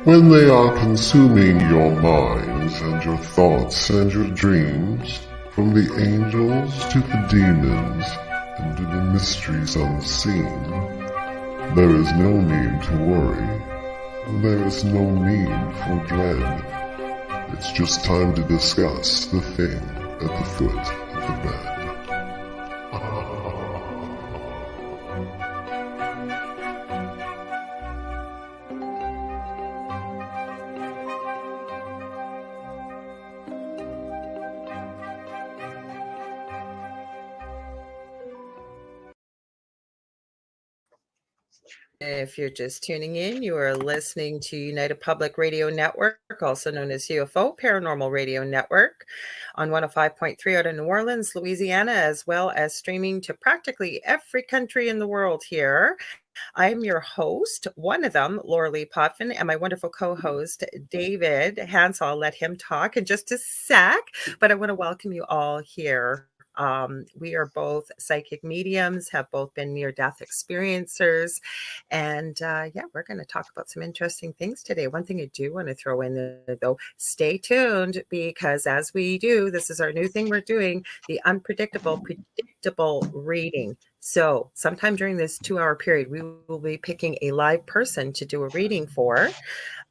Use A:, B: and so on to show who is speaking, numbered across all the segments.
A: when they are consuming your minds and your thoughts and your dreams, from the angels to the demons and to the mysteries unseen, there is no need to worry. There is no need for dread. It's just time to discuss the thing at the foot of the bed.
B: If you're just tuning in, you are listening to United Public Radio Network, also known as UFO Paranormal Radio Network, on 105.3 out of New Orleans, Louisiana, as well as streaming to practically every country in the world here. I'm your host, one of them, Lorilei Potvin, and my wonderful co-host, David Hanzel. I'll let him talk in just a sec, but I want to welcome you all here. We are both psychic mediums, have both been near-death experiencers, and we're going to talk about some interesting things today. One thing I do want to throw in there, though, stay tuned, because as we do, this is our new thing we're doing, the unpredictable, predictable reading. So sometime during this 2-hour period, we will be picking a live person to do a reading for.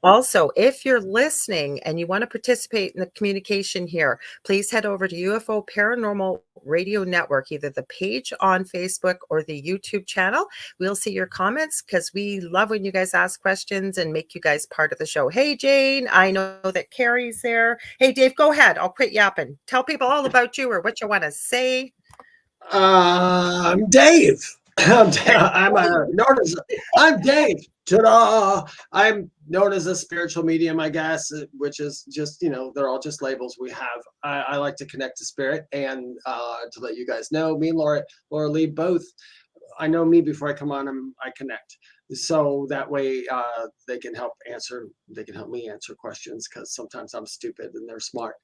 B: Also, if you're listening and you want to participate in the communication here, please head over to UFO Paranormal Radio Network, either the page on Facebook or the YouTube channel. We'll see your comments because we love when you guys ask questions and make you guys part of the show. Hey, Jane, I know that Carrie's there. Hey, Dave, go ahead. I'll quit yapping. Tell people all about you or what you want to say.
C: I'm Dave. I'm Dave. Ta-da! I'm known as a spiritual medium, I guess, which is just, they're all just labels we have. I like to connect to spirit and to let you guys know, me and Laura Lee both, I know me before I come on, I connect. So that way they can help me answer questions, because sometimes I'm stupid and they're smart.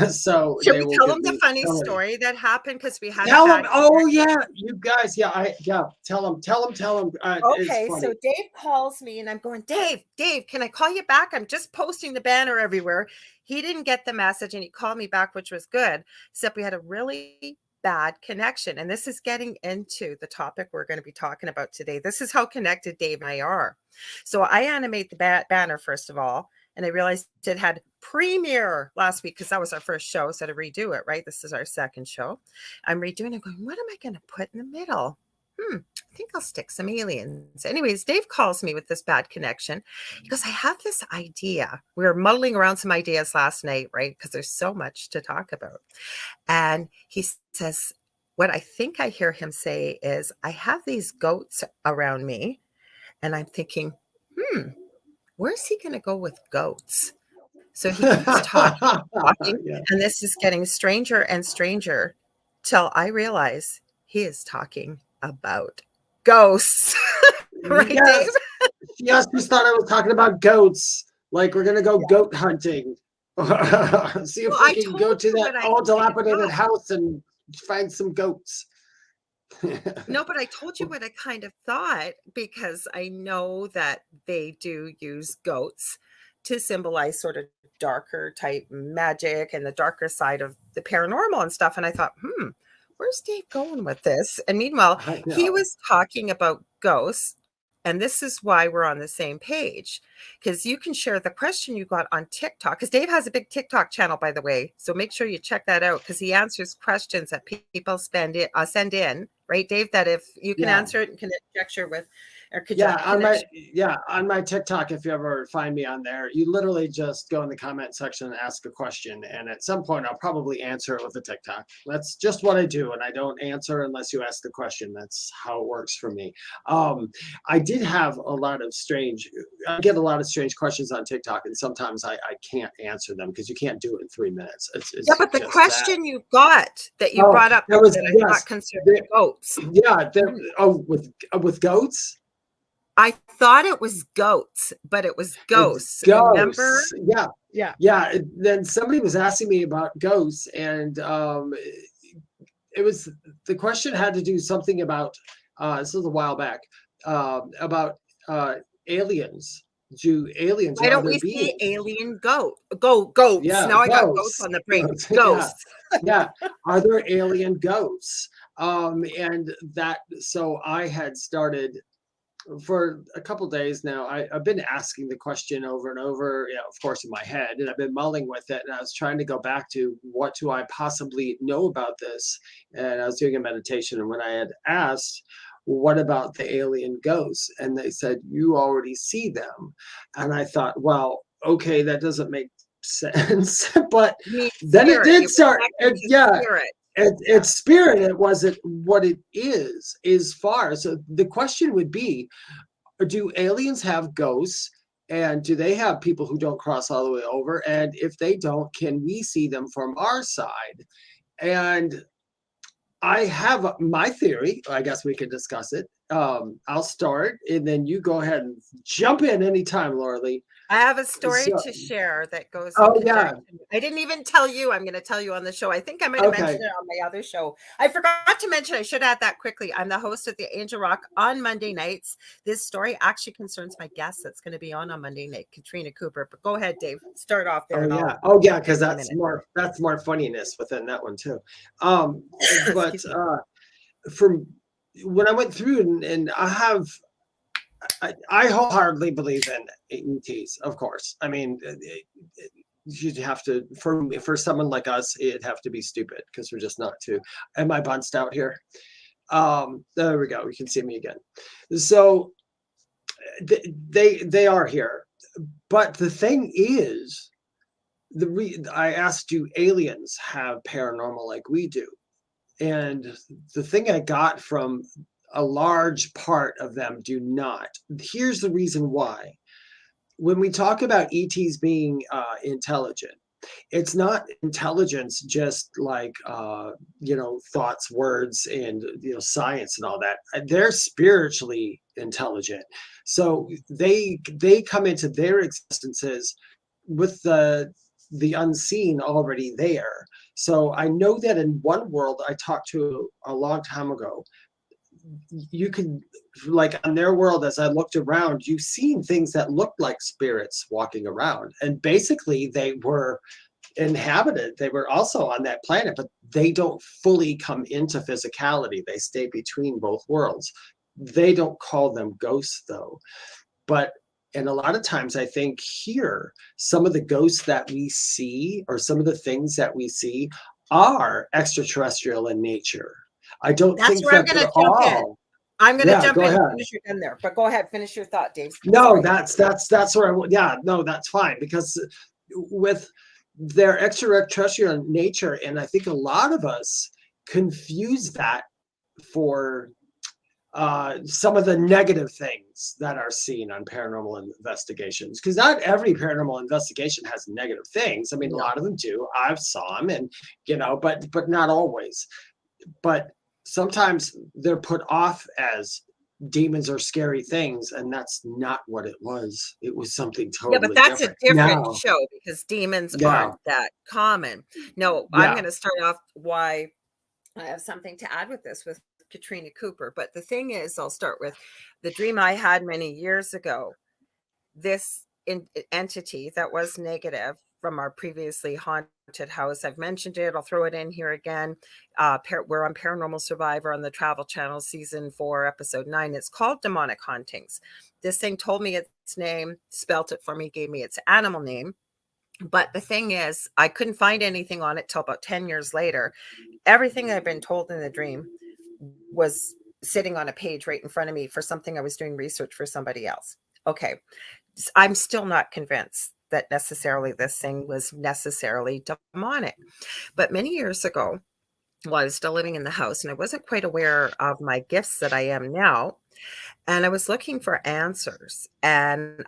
C: So
B: should we tell them the funny story that happened? Because we had
C: tell them. Oh yeah, you guys. Yeah, tell them.
B: Okay, so Dave calls me and I'm going, Dave, can I call you back? I'm just posting the banner everywhere. He didn't get the message and he called me back, which was good, except we had a really bad connection. And this is getting into the topic we're going to be talking about today. This is how connected Dave and I are. So I animate the banner, first of all, and I realized it had premiere last week because that was our first show. So to redo it, right? This is our second show. I'm redoing it, going, what am I going to put in the middle? I think I'll stick some aliens. Anyways, Dave calls me with this bad connection. He goes, I have this idea. We were muddling around some ideas last night, right? Because there's so much to talk about. And he says, what I think I hear him say is, I have these goats around me. And I'm thinking, where's he going to go with goats? So he keeps talking, yeah. And this is getting stranger and stranger till I realize he is talking about ghosts. Right,
C: yes.
B: Dave?
C: Yes, just thought I was talking about goats. Like we're going to go goat hunting. See if we can go to that old dilapidated house and find some goats.
B: No, but I told you what I kind of thought, because I know that they do use goats to symbolize sort of darker type magic and the darker side of the paranormal and stuff. And I thought, where's Dave going with this? And meanwhile, he was talking about ghosts. And this is why we're on the same page, because you can share the question you got on TikTok, because Dave has a big TikTok channel, by the way. So make sure you check that out, because he answers questions that people send in, right, Dave? That if you can answer it and can conjecture with, or could
C: on my TikTok, if you ever find me on there, you literally just go in the comment section and ask a question, and at some point I'll probably answer it with a TikTok. That's just what I do, and I don't answer unless you ask the question. That's how it works for me. I did have I get a lot of strange questions on TikTok, and sometimes I can't answer them because you can't do it in 3 minutes.
B: But the question you got that you brought up that I thought concerned goats.
C: Yeah, with goats.
B: I thought it was goats, but it was ghosts. Remember?
C: Yeah. Then somebody was asking me about ghosts, and it was, the question had to do something about this was a while back, about aliens do aliens
B: Why
C: or
B: don't
C: other
B: we see
C: beings?
B: alien ghosts?
C: Yeah,
B: Now I got ghosts
C: ghosts.
B: on the brain.
C: Yeah,
B: Ghosts.
C: yeah. Are there alien ghosts? And that, so I had started for a couple days now. I've been asking the question over and over, of course, in my head, and I've been mulling with it. And I was trying to go back to what do I possibly know about this? And I was doing a meditation, and when I had asked, what about the alien ghosts? And they said, you already see them. And I thought, well, okay, that doesn't make sense. But
B: You mean
C: then it
B: spirit.
C: did
B: You
C: start.
B: were connecting to
C: Yeah,
B: spirit. Yeah.
C: it's spirit. It wasn't what it is far. So the question would be, do aliens have ghosts? And do they have people who don't cross all the way over? And if they don't, can we see them from our side? And I have my theory. I guess we could discuss it. I'll start, and then you go ahead and jump in anytime, Lorilei.
B: I have a story
C: So,
B: to share that goes in
C: oh yeah,
B: conjunction. I didn't even tell you. I'm going to tell you on the show. I think I might have
C: okay.
B: mentioned it on my other show. I forgot to mention, I should add that quickly. I'm the host of the Angel Rock on Monday nights. This story actually concerns my guest that's going to be on Monday night, Katrina Cooper. But go ahead, Dave. Start off there.
C: Oh yeah, because
B: In a
C: that's
B: minute.
C: more funniness within that one too. But
B: Excuse me.
C: from when I went through, and I wholeheartedly believe in ETs, of course. I mean, you'd have to, for someone like us, it'd have to be stupid because we're just not too. Am I bunched out here? There we go. You can see me again. So they are here, but the thing is, I asked, do aliens have paranormal like we do? And the thing I got from a large part of them do not. Here's the reason why. When we talk about ETs being intelligent, it's not intelligence just like thoughts, words, and science and all that. They're spiritually intelligent, so they come into their existences with the unseen already there. So I know that in one world I talked to a long time ago, you could, like, on their world, as I looked around, you've seen things that looked like spirits walking around, and basically they were inhabited. They were also on that planet, but they don't fully come into physicality. They stay between both worlds. They don't call them ghosts though. But and a lot of times I think here, some of the ghosts that we see, or some of the things that we see, are extraterrestrial in nature. I don't
B: That's
C: think
B: where I'm
C: that
B: going to
C: they're
B: jump in.
C: all.
B: I'm going to
C: Yeah,
B: jump
C: go
B: in as
C: ahead.
B: soon as you're done there. But go ahead, finish your thought, Dave.
C: No,
B: Sorry.
C: that's where yeah, no, that's fine, because with their extraterrestrial nature, and I think a lot of us confuse that for some of the negative things that are seen on paranormal investigations, because not every paranormal investigation has negative things. I mean, a
B: No.
C: lot of them do. I've saw them, and but not always. But sometimes they're put off as demons are scary things, and that's not what it was. It was something
B: Yeah, but
C: totally
B: that's a
C: different.
B: different
C: Now,
B: show because demons
C: yeah,
B: aren't that common. No, I'm
C: yeah,
B: going to start off why I have something to add with this with Katrina Cooper. But the thing is, I'll start with the dream I had many years ago. This entity that was negative from our previously haunted house. I've mentioned it. I'll throw it in here again. We're on Paranormal Survivor on the Travel Channel, season 4, episode 9. It's called Demonic Hauntings. This thing told me its name, spelt it for me, gave me its animal name. But the thing is, I couldn't find anything on it till about 10 years later. Everything I'd been told in the dream was sitting on a page right in front of me for something I was doing research for somebody else. Okay. I'm still not convinced that necessarily this thing was necessarily demonic. But many years ago, while I was still living in the house and I wasn't quite aware of my gifts that I am now, and I was looking for answers. And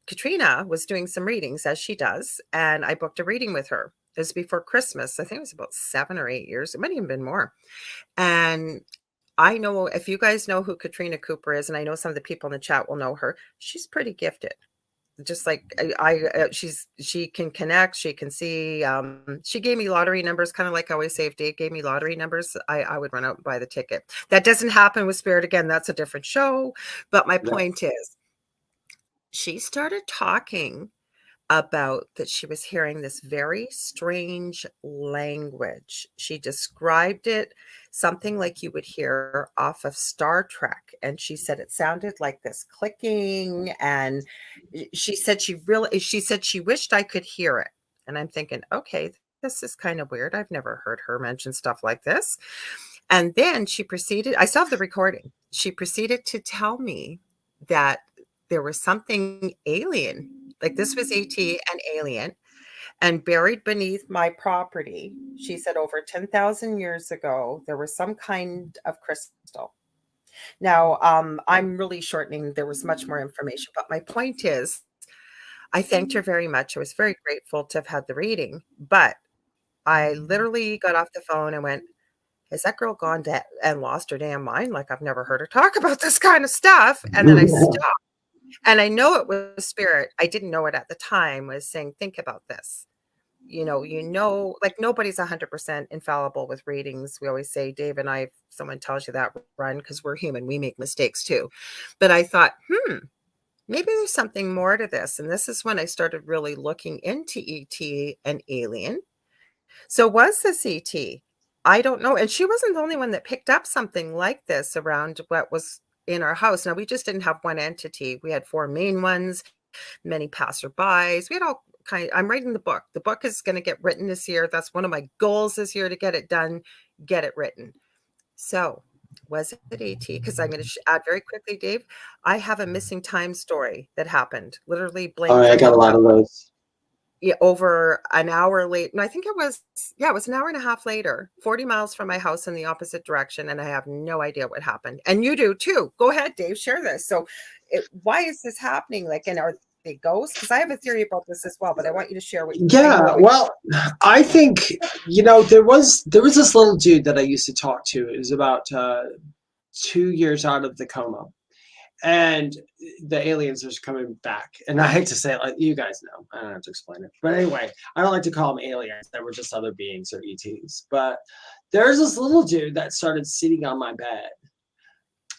B: Katrina was doing some readings, as she does, and I booked a reading with her. It was before Christmas. I think it was about 7 or 8 years. It might even been more. And I know, if you guys know who Katrina Cooper is, and I know some of the people in the chat will know her, she's pretty gifted. Just like she can connect, she can see. She gave me lottery numbers, kind of like I always say, if Dave gave me lottery numbers, I would run out and buy the ticket. That doesn't happen with spirit. Again, that's a different show. But my
C: yeah,
B: point is, she started talking about that she was hearing this very strange language. She described it something like you would hear off of Star Trek. And she said it sounded like this clicking. And she said she wished I could hear it. And I'm thinking, okay, this is kind of weird. I've never heard her mention stuff like this. And then she proceeded, I still have the recording. She proceeded to tell me that there was something alien, like this was AT and alien, and buried beneath my property. She said over 10,000 years ago, there was some kind of crystal. Now, I'm really shortening. There was much more information, but my point is, I thanked her very much. I was very grateful to have had the reading, but I literally got off the phone and went, has that girl gone and lost her damn mind? Like, I've never heard her talk about this kind of stuff. And then I stopped. And I know it was spirit. I didn't know it at the time, was saying, think about this. Like nobody's 100% infallible with readings. We always say, Dave and I, if someone tells you that, run, because we're human. We make mistakes too. But I thought, maybe there's something more to this. And this is when I started really looking into ET and alien. So was this ET? I don't know. And she wasn't the only one that picked up something like this around what was in our house. Now, we just didn't have one entity. We had 4 main ones, many passerbys. We had all kind. I'm writing the book. The book is going to get written this year. That's one of my goals this year, to get it done, get it written. So was it AT? Because I'm going to add very quickly, Dave. I have a missing time story that happened. Literally
C: All right, I got a lot of those.
B: Yeah, over an hour late. And I think it was an hour and a half later, 40 miles from my house in the opposite direction. And I have no idea what happened. And you do too. Go ahead, Dave, share this. So why is this happening? Like, and are they ghosts? Because I have a theory about this as well, but I want you to share what you think.
C: Yeah, well, I think, there was this little dude that I used to talk to. It was about 2 years out of the coma. And the aliens are coming back. And I hate to say it, like, you guys know, I don't have to explain it. But anyway, I don't like to call them aliens. They were just other beings or ETs. But there's this little dude that started sitting on my bed.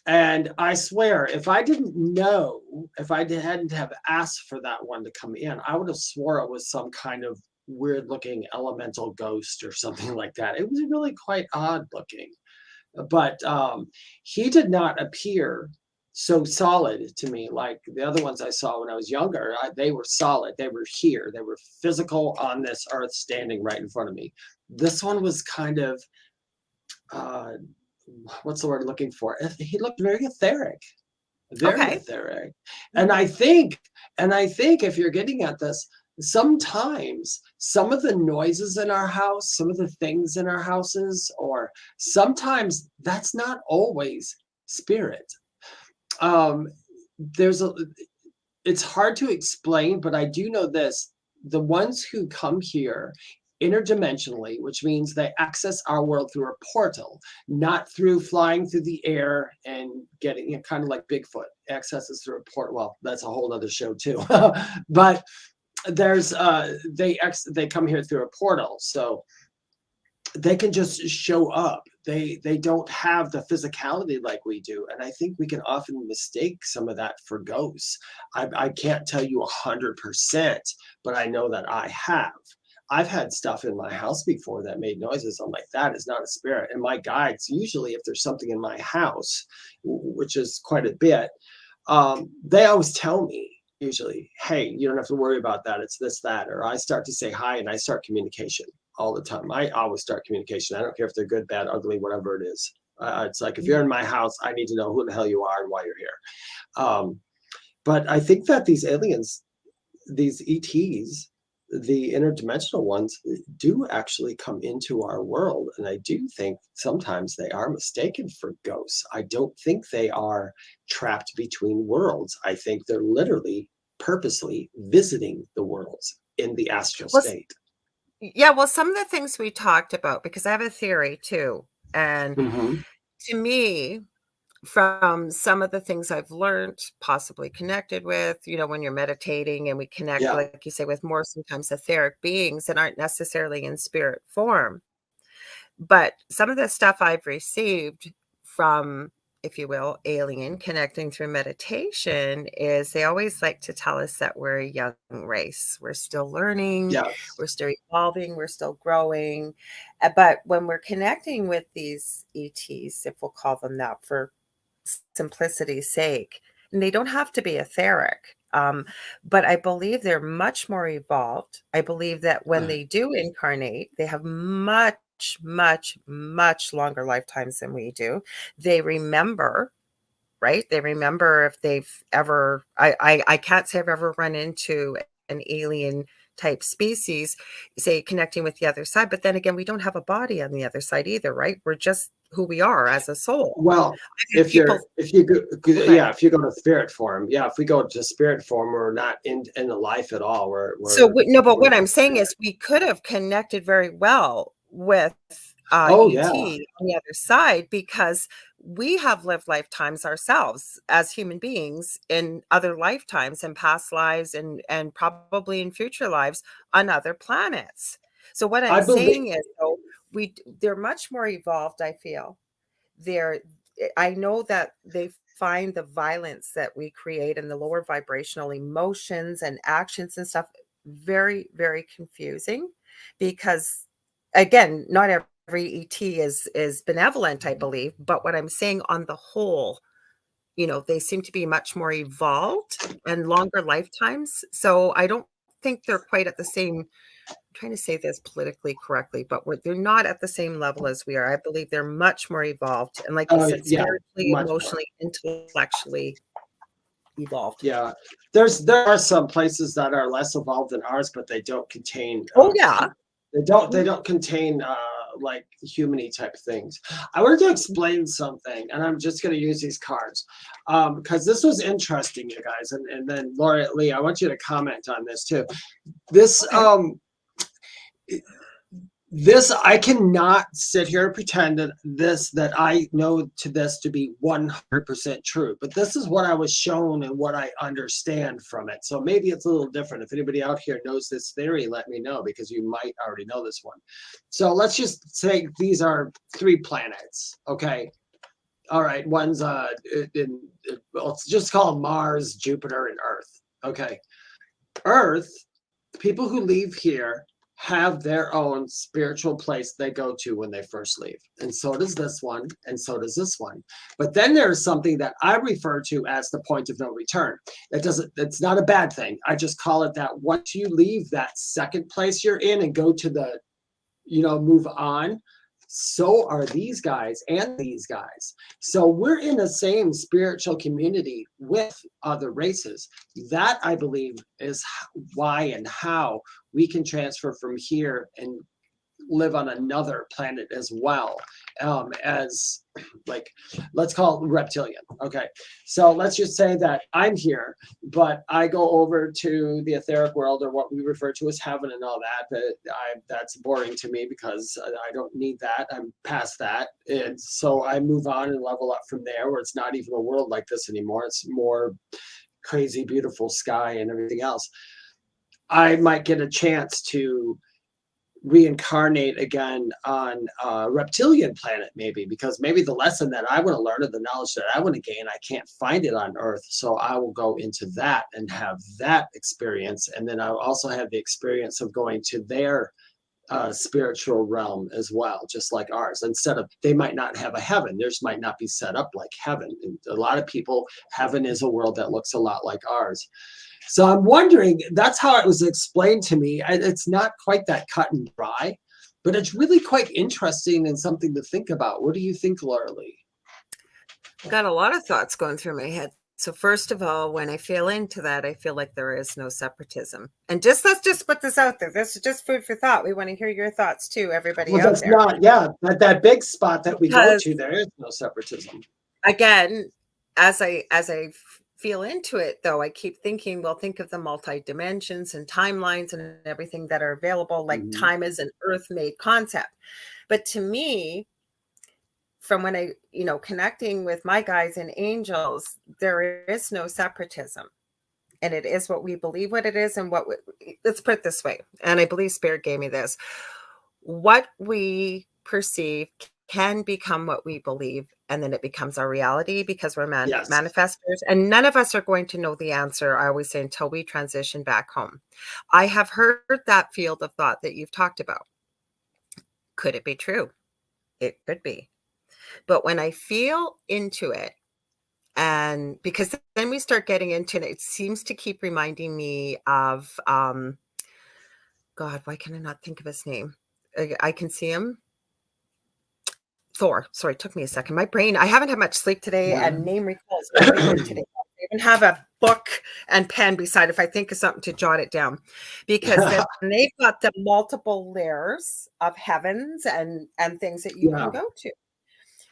C: And I swear, if I didn't know, if I hadn't have asked for that one to come in, I would have swore it was some kind of weird looking elemental ghost or something like that. It was really quite odd looking. But he did not appear so solid to me like the other ones I saw when I was younger. They were solid. They were here. They were physical on this earth, standing right in front of me. This one was kind of, what's the word I'm looking for? He looked very etheric, etheric. And I think if you're getting at this, sometimes some of the noises in our house, some of the things in our houses, or sometimes that's not always spirit. It's hard to explain, but I do know this: the ones who come here interdimensionally, which means they access our world through a portal, not through flying through the air and getting kind of like Bigfoot accesses through a portal. Well, that's a whole other show too. But there's they come here through a portal, so they can just show up. They don't have the physicality like we do, and I think we can often mistake some of that for ghosts. I can't tell you 100%, but I know that I have. I've had stuff in my house before that made noises. I'm like, that is not a spirit. And my guides, usually if there's something in my house, which is quite a bit, they always tell me, usually, hey, you don't have to worry about that. It's this, that. Or I start to say hi and I start communication all the time. I always start communication. I don't care if they're good, bad, ugly, whatever it is. It's like, if you're in my house, I need to know who the hell you are and why you're here. But I think that these aliens, these ETs, the interdimensional ones, do actually come into our world. And I do think sometimes they are mistaken for ghosts. I don't think they are trapped between worlds. I think they're literally purposely visiting the worlds in the astral state.
B: Yeah, well, some of the things we talked about, because I have a theory too. And to me, from some of the things I've learned, possibly connected with, when you're meditating and we connect, like you say, with more sometimes etheric beings that aren't necessarily in spirit form. But some of the stuff I've received from if you will, alien connecting through meditation is they always like to tell us that we're a young race. We're still learning,
C: Yes.
B: we're still evolving, we're still growing. But when we're connecting with these ETs, if we'll call them that for simplicity's sake, and they don't have to be etheric. But I believe they're much more evolved. I believe that when they do incarnate, they have much longer lifetimes than we do. They remember, right? They remember if they've ever, I can't say I've ever run into an alien type species, say connecting with the other side. But then again, we don't have a body on the other side either, right? We're just who we are as a soul.
C: Well, if you go to spirit form, if we go to spirit form, we're not in the life at all.
B: But what I'm saying is we could have connected very well with ET on the other side, because we have lived lifetimes ourselves as human beings in other lifetimes and past lives and probably in future lives on other planets. So what I'm saying is, though, they're much more evolved, I feel. I know that they find the violence that we create and the lower vibrational emotions and actions and stuff very, very confusing, because again, not every ET is benevolent, I believe. But what I'm saying on the whole, they seem to be much more evolved and longer lifetimes. So I don't think they're quite at the same, I'm trying to say this politically correctly, but they're not at the same level as we are. I believe they're much more evolved. And like you said, spiritually, emotionally, intellectually evolved.
C: Yeah. There are some places that are less evolved than ours, but they don't contain they don't contain like human-y type things. I wanted to explain something, and I'm just going to use these cards because this was interesting, you guys. And then Lorilei, I want you to comment on this too. This this, I cannot sit here and pretend that I know this to be 100% true, but this is what I was shown and what I understand from it. So maybe it's a little different. If anybody out here knows this theory, let me know, because you might already know this one. So let's just say these are 3 planets. Okay. All right. One's let's just call them Mars, Jupiter, and Earth. Okay. Earth, people who leave here have their own spiritual place they go to when they first leave. And so does this one, and so does this one. But then there's something that I refer to as the point of no return. It's not a bad thing. I just call it that. Once you leave that second place you're in and go to the, move on, so are these guys and these guys. So we're in the same spiritual community with other races. That, I believe, is why and how we can transfer from here and live on another planet as well, as, like, let's call it reptilian. Okay, so let's just say that I'm here, but I go over to the etheric world, or what we refer to as heaven and all that. But that's boring to me, because I don't need that. I'm past that. And so I move on and level up from there, where it's not even a world like this anymore. It's more crazy, beautiful sky and everything else. I might get a chance to reincarnate again on a reptilian planet, maybe, because maybe the lesson that I want to learn, or the knowledge that I want to gain, I can't find it on Earth. So I will go into that and have that experience. And then I'll also have the experience of going to their spiritual realm as well, just like ours. Instead of, they might not have a heaven, theirs might not be set up like heaven. And a lot of people, heaven is a world that looks a lot like ours. So I'm wondering, that's how it was explained to me. It's not quite that cut and dry, but it's really quite interesting and something to think about. What do you think, Lorilei?
B: I've got a lot of thoughts going through my head. So first of all, when I feel into that, I feel like there is no separatism. And let's just put this out there. This is just food for thought. We want to hear your thoughts too, everybody out there.
C: That big spot that we go to, there is no separatism.
B: Again, as I feel into it, though, I keep thinking, well, think of the multi-dimensions and timelines and everything that are available. Like time is an earth-made concept. But to me, from when I, connecting with my guides and angels, there is no separatism. And it is what we believe what it is, and let's put it this way. And I believe Spirit gave me this. What we perceive can become what we believe, and then it becomes our reality because we're
C: Yes.
B: manifestors, and none of us are going to know the answer, I always say, until we transition back home. I have heard that field of thought that you've talked about. Could it be true? It could be. But when I feel into it, and because then we start getting into it, it seems to keep reminding me of, God, why can I not think of his name? I can see him. Thor. Sorry, it took me a second. My brain, I haven't had much sleep today, and name recall is very good today. I even have a book and pen beside if I think of something to jot it down, because then they've got the multiple layers of heavens and things that you can go to.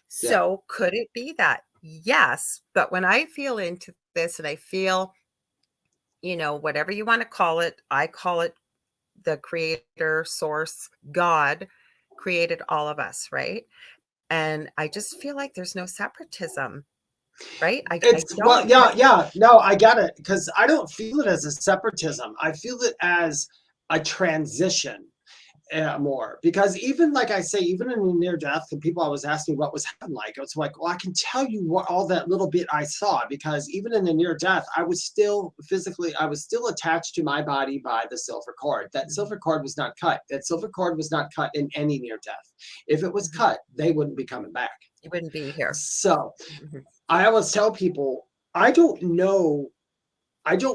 B: So could it be that? Yes. But when I feel into this and I feel, whatever you want to call it, I call it the creator, source, God created all of us, right? And I just feel like there's no separatism, right? I don't.
C: No, I get it, because I don't feel it as a separatism. I feel it as a transition more, because even like I say, even in the near death, and people always ask me what was heaven like. It's like, well, I can tell you what all that little bit I saw, because even in the near death, I was still attached to my body by the silver cord. That silver cord was not cut. That silver cord was not cut in any near death. If it was cut, they wouldn't be coming back.
B: You wouldn't be here.
C: So I always tell people, I don't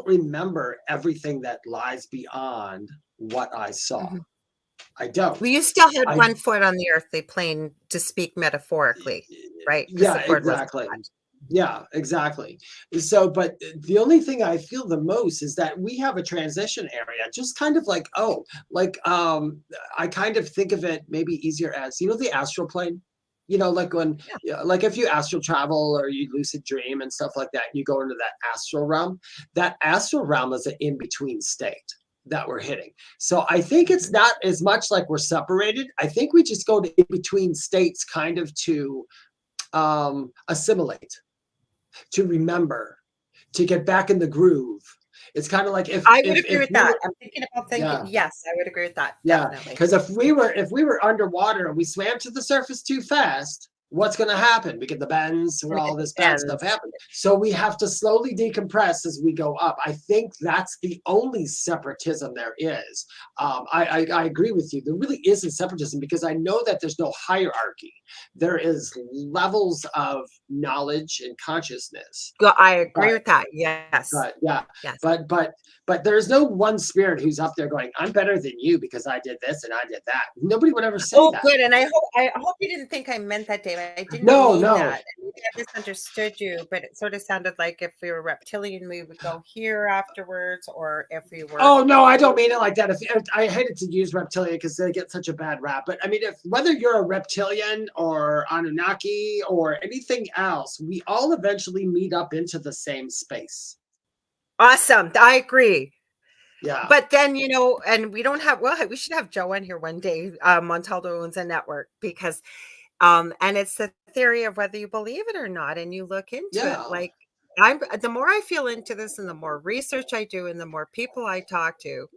C: remember everything that lies beyond what I saw. I don't.
B: Well, you still had one foot on the earthly plane, to speak metaphorically, right?
C: Yeah, exactly. Yeah, exactly. So, but the only thing I feel the most is that we have a transition area, just kind of like, I kind of think of it maybe easier as, the astral plane. Like when, like if you astral travel or you lucid dream and stuff like that, and you go into that astral realm is an in-between state that we're hitting. So I think it's not as much like we're separated. I think we just go to in-between states kind of to assimilate, to remember, to get back in the groove. It's kind of like
B: I would agree with that. I'm thinking about yes, I would agree with that. Definitely.
C: Because if we were underwater and we swam to the surface too fast, what's going to happen? We get the bends and all this bad stuff happen. So we have to slowly decompress as we go up. I think that's the only separatism there is. I agree with you. There really isn't separatism, because I know that there's no hierarchy. There is levels of knowledge and consciousness.
B: Well, I agree with that. Yes.
C: Yes. But there's no one spirit who's up there going, I'm better than you because I did this and I did that. Nobody would ever say that.
B: Oh, good. And I hope you didn't think I meant that, David. I didn't mean that. Maybe I misunderstood you, but it sort of sounded like if we were reptilian, we would go here afterwards, or if we were.
C: Oh, no, I don't mean it like that. I hated to use reptilian because they get such a bad rap. But I mean, whether you're a reptilian or Anunnaki or anything else, we all eventually meet up into the same space.
B: Awesome. I agree.
C: Yeah.
B: But then, and we don't have, we should have Joe in here one day, Montaldo owns a network, because, and it's the theory of whether you believe it or not. And you look into it, like the more I feel into this and the more research I do and the more people I talk to,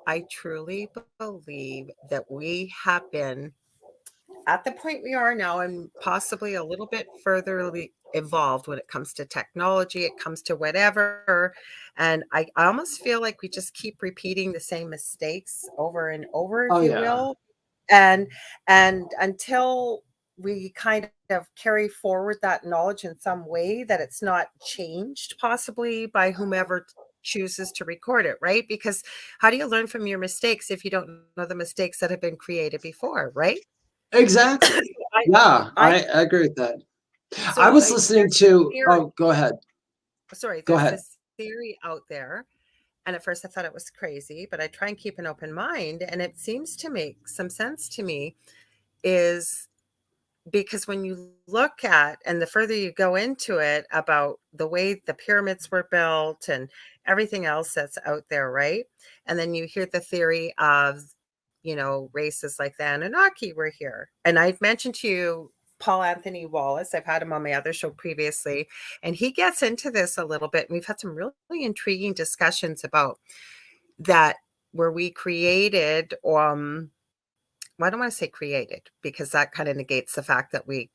B: I truly believe that we have been at the point we are now, and possibly a little bit further evolved when it comes to technology, it comes to whatever. And I almost feel like we just keep repeating the same mistakes over and over, if you will. And until we kind of carry forward that knowledge in some way, that it's not changed possibly by whomever chooses to record it, right? Because how do you learn from your mistakes if you don't know the mistakes that have been created before, right?
C: Exactly. I agree with that. So I was listening to, go ahead.
B: Sorry, there's this theory out there. And at first I thought it was crazy, but I try and keep an open mind. And it seems to make some sense to me, is because when you look at, and the further you go into it, about the way the pyramids were built and everything else that's out there, right? And then you hear the theory of, races like the Anunnaki were here. And I mentioned to you Paul Anthony Wallace. I've had him on my other show previously, and he gets into this a little bit. And we've had some really intriguing discussions about that, where we created well, I don't want to say created, because that kind of negates the fact that we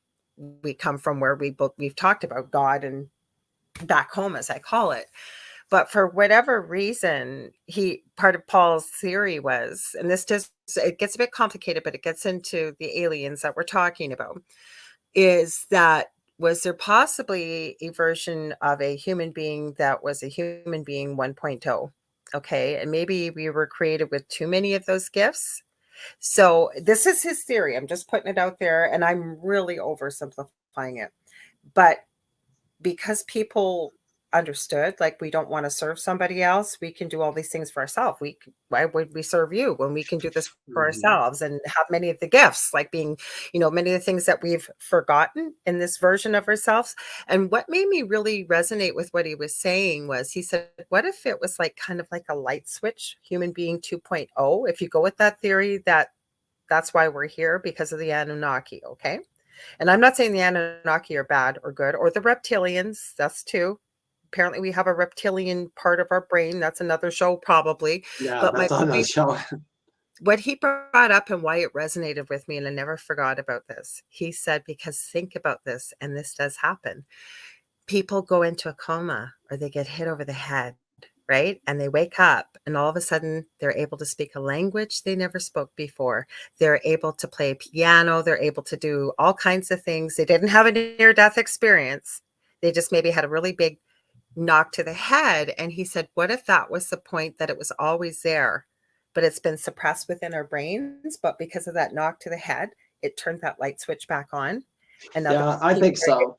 B: come from where we've talked about God and back home, as I call it. But for whatever reason, part of Paul's theory was, and it gets a bit complicated, but it gets into the aliens that we're talking about, is that was there possibly a version of a human being that was a human being 1.0? Okay. And maybe we were created with too many of those gifts. So this is his theory. I'm just putting it out there, and I'm really oversimplifying it. But because people understood, like, we don't want to serve somebody else, we can do all these things for ourselves. Why would we serve you when we can do this for ourselves and have many of the gifts, like being, many of the things that we've forgotten in this version of ourselves. And what made me really resonate with what he was saying was, he said, what if it was like kind of like a light switch, human being 2.0? If you go with that theory, that's why we're here, because of the Anunnaki. Okay. And I'm not saying the Anunnaki are bad or good, or the reptilians. That's too. Apparently we have a reptilian part of our brain. That's another show probably.
C: Yeah,
B: But
C: that's on that show.
B: What he brought up and why it resonated with me, and I never forgot about this. He said, because think about this, and this does happen. People go into a coma, or they get hit over the head, right? And they wake up, and all of a sudden they're able to speak a language they never spoke before. They're able to play piano. They're able to do all kinds of things. They didn't have a near-death experience. They just maybe had a really big knock to the head. And he said, what if that was the point, that it was always there, but it's been suppressed within our brains, but because of that knock to the head, it turned that light switch back on? And
C: Yeah, I think so.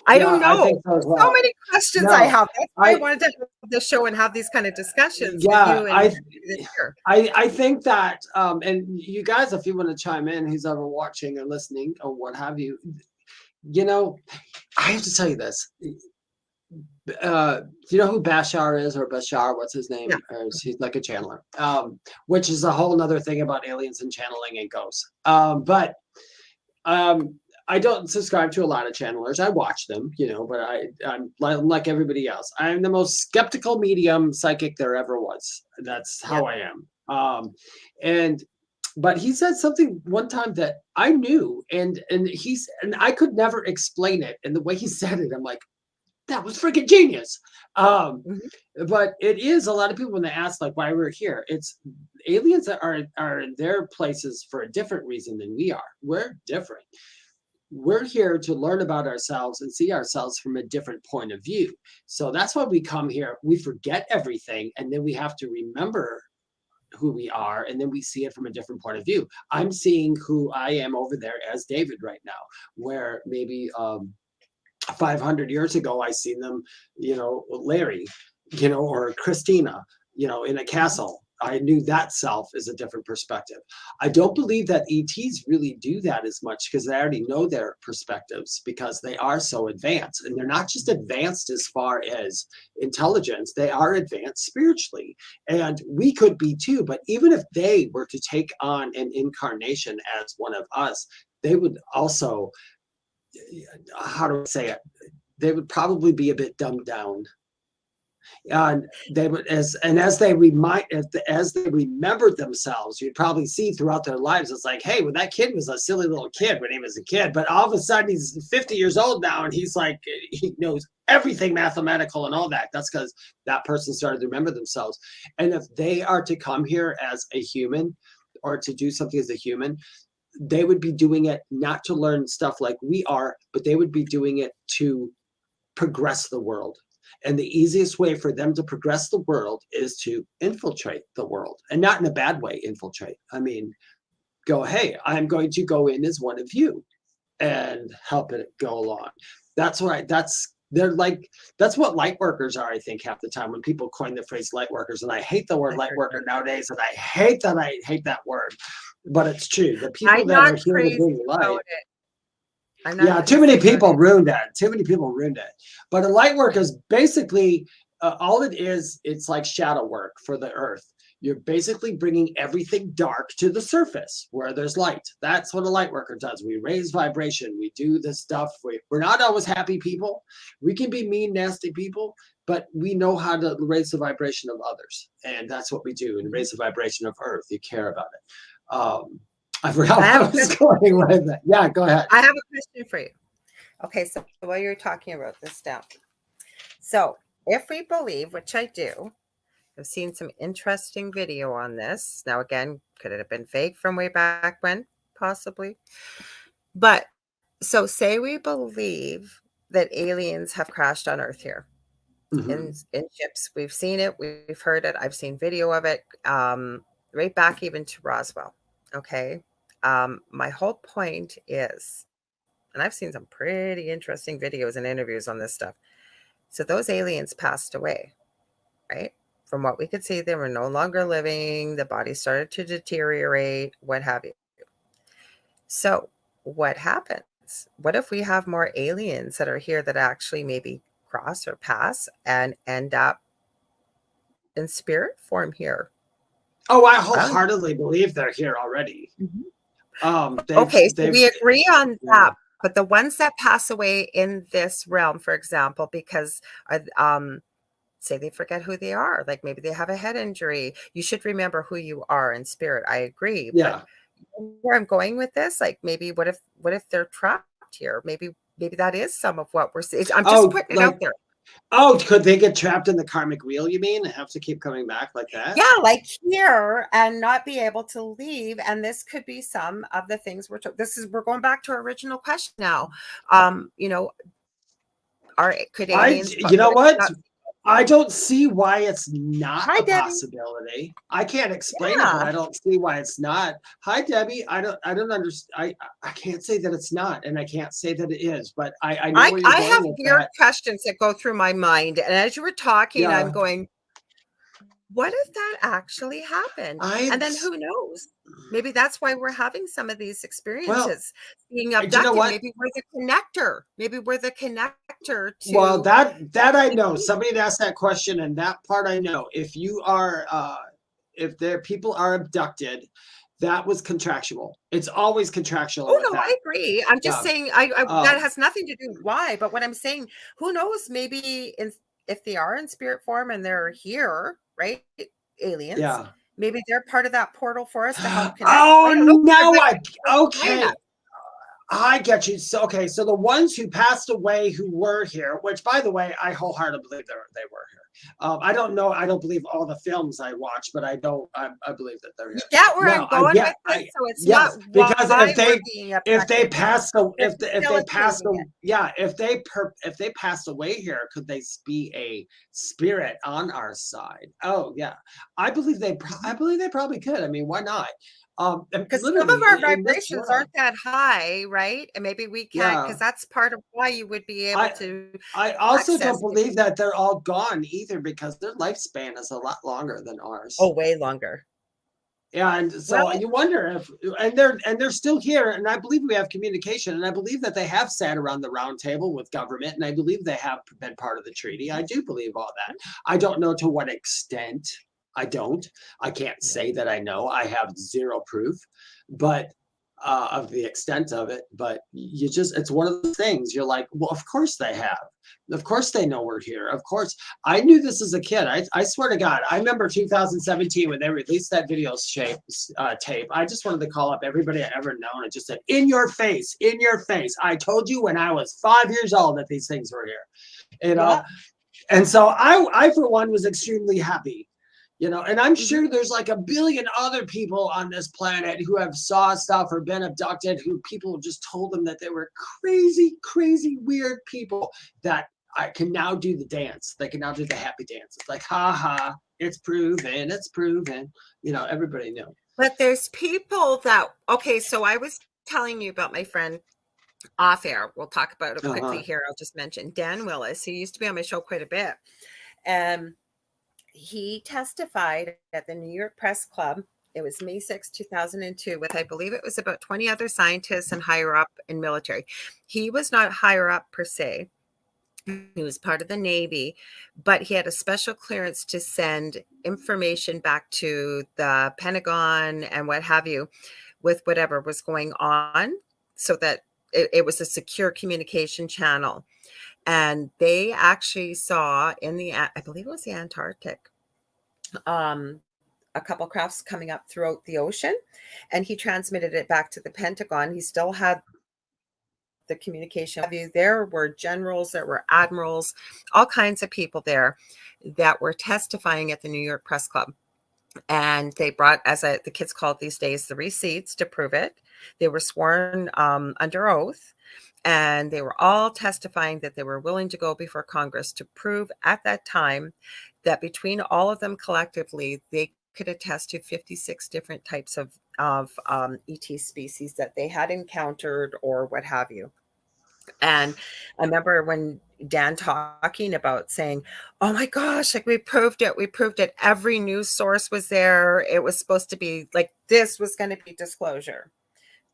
B: I don't know.
C: I think so as well.
B: So many questions I have. That's why I wanted to have this show and have these kind of discussions with you. And
C: I think that, and you guys, if you want to chime in, who's ever watching or listening or what have you, I have to tell you this. Do you know who Bashar is, or Bashar? What's his name?
B: Yeah.
C: He's like a channeler, which is a whole nother thing about aliens and channeling and ghosts. But I don't subscribe to a lot of channelers. I watch them, but I'm like everybody else. I'm the most skeptical medium psychic there ever was. That's how I am. But he said something one time that I knew, and I could never explain it. And the way he said it, I'm like, that was freaking genius. But it is, a lot of people, when they ask like why we're here, it's aliens that are in their places for a different reason than we are. We're different. We're here to learn about ourselves and see ourselves from a different point of view. So that's why we come here. We forget everything, and then we have to remember who we are, and then we see it from a different point of view. I'm seeing who I am over there as David right now, where maybe 500 years ago I seen them, Larry, or Christina, in a castle. I knew that self is a different perspective. I don't believe that ETs really do that as much, because they already know their perspectives, because they are so advanced. And they're not just advanced as far as intelligence, they are advanced spiritually. And we could be too, but even if they were to take on an incarnation as one of us, they would also, how do I say it? They would probably be a bit dumbed down. And they would, as they remembered themselves, you'd probably see throughout their lives, it's like, hey, when that kid was a silly little kid when he was a kid, but all of a sudden he's 50 years old now, and he's like, he knows everything mathematical and all that. That's because that person started to remember themselves. And if they are to come here as a human, or to do something as a human, they would be doing it not to learn stuff like we are, but they would be doing it to progress the world. And the easiest way for them to progress the world is to infiltrate the world, and not in a bad way, infiltrate. I mean, hey, I'm going to go in as one of you and help it go along. That's what that's what light workers are, I think, half the time, when people coin the phrase light workers. And I hate the word light worker nowadays, and I hate that word. But it's true. The people that are here to bring light. Yeah, too many people ruined it. Too many people ruined it. But a light work is basically all it is. It's like shadow work for the earth. You're basically bringing everything dark to the surface where there's light. That's what a light worker does. We raise vibration. We do this stuff. We're not always happy people. We can be mean, nasty people, but we know how to raise the vibration of others. And that's what we do, and raise the vibration of earth. You care about it. I forgot where I was going with that. Yeah, go ahead.
B: I have a question for you. Okay, so while you're talking about this down. So if we believe, which I do, I've seen some interesting video on this. Now, again, could it have been fake from way back when? Possibly. But so say we believe that aliens have crashed on Earth here in ships. We've seen it. We've heard it. I've seen video of it right back even to Roswell. Okay. My whole point is, and I've seen some pretty interesting videos and interviews on this stuff. So those aliens passed away, right? From what we could see, they were no longer living. The body started to deteriorate, what have you. So what happens? What if we have more aliens that are here that actually maybe cross or pass and end up in spirit form here?
C: Oh, I wholeheartedly believe they're here already.
B: Okay, so we agree on that. But the ones that pass away in this realm, for example, because say they forget who they are, like maybe they have a head injury, you should remember who you are in spirit. I agree.
C: Yeah.
B: But where I'm going with this, like maybe what if they're trapped here? Maybe that is some of what we're seeing. I'm just putting it out there.
C: Oh, could they get trapped in the karmic wheel, you mean? And have to keep coming back like that?
B: Yeah, like here and not be able to leave. And this could be some of the things we're going back to our original question now. Could aliens,
C: you know what? I don't see why it's not a
B: Debbie.
C: possibility. I can't explain it, but I don't see why it's not. Hi, Debbie. I don't understand. I can't say that it's not, and I can't say that it is, but I know where you're going
B: have
C: with
B: weird
C: that.
B: questions that go through my mind. And as you were talking, I'm going, what if that actually happened? And then who knows? Maybe that's why we're having some of these experiences, being abducted.
C: You know what?
B: Maybe we're the connector. Maybe we're the connector to.
C: Well, that I know. Somebody had asked that question, and that part I know. If you are, if there people are abducted, that was contractual. It's always contractual.
B: Oh no, I agree. I'm just saying, that has nothing to do with why. But what I'm saying, who knows? Maybe if they are in spirit form and they're here, right? Aliens.
C: Yeah.
B: Maybe they're part of that portal for us to help connect.
C: Okay. I get you. So, okay. So the ones who passed away who were here, which by the way, I wholeheartedly believe they were here. I don't know. I don't believe all the films I watched, but I believe that they're here.
B: You get where I'm going with this? So it's not
C: because if they passed away here, could they be a spirit on our side? Oh yeah, I believe they probably could. I mean, why not?
B: Because some of our vibrations aren't that high, right? And maybe we can't, because that's part of why you would be able to.
C: I also don't believe that they're all gone either, because their lifespan is a lot longer than ours.
B: Oh, way longer.
C: Yeah, and so you wonder if, and they're still here, and I believe we have communication, and I believe that they have sat around the round table with government, and I believe they have been part of the treaty. I do believe all that. I don't know to what extent. I can't say that I know. I have zero proof, but of the extent of it. But it's one of the things you're like, well, of course they have. Of course they know we're here. Of course. I knew this as a kid. I swear to God, I remember 2017 when they released that video tape. I just wanted to call up everybody I ever known and just said, in your face. I told you when I was 5 years old that these things were here. You know? And so I for one was extremely happy. You know, and I'm sure there's like a billion other people on this planet who have saw stuff or been abducted, who people just told them that they were crazy, weird people that I can now do the dance. They can now do the happy dance. It's like, ha ha, it's proven. You know, everybody knew.
B: But there's people that, okay, so I was telling you about my friend off air. We'll talk about it quickly here. I'll just mention Dan Willis. He used to be on my show quite a bit. He testified at the New York Press Club. It was May 6, 2002, with, I believe it was about 20 other scientists and higher up in military. He was not higher up per se. He was part of the Navy, but he had a special clearance to send information back to the Pentagon and what have you with whatever was going on, so that it was a secure communication channel. And they actually saw in I believe it was the Antarctic, a a couple crafts coming up throughout the ocean, and he transmitted it back to the Pentagon. He still had the communication. There were generals, there were admirals, all kinds of people there that were testifying at the New York Press Club. And they brought, the kids call it these days, the receipts to prove it. They were sworn under oath, and they were all testifying that they were willing to go before Congress to prove at that time that between all of them collectively, they could attest to 56 different types of ET species that they had encountered or what have you. And I remember when Dan talking about saying, oh my gosh, like we proved it. Every news source was there. It was supposed to be like, this was going to be disclosure.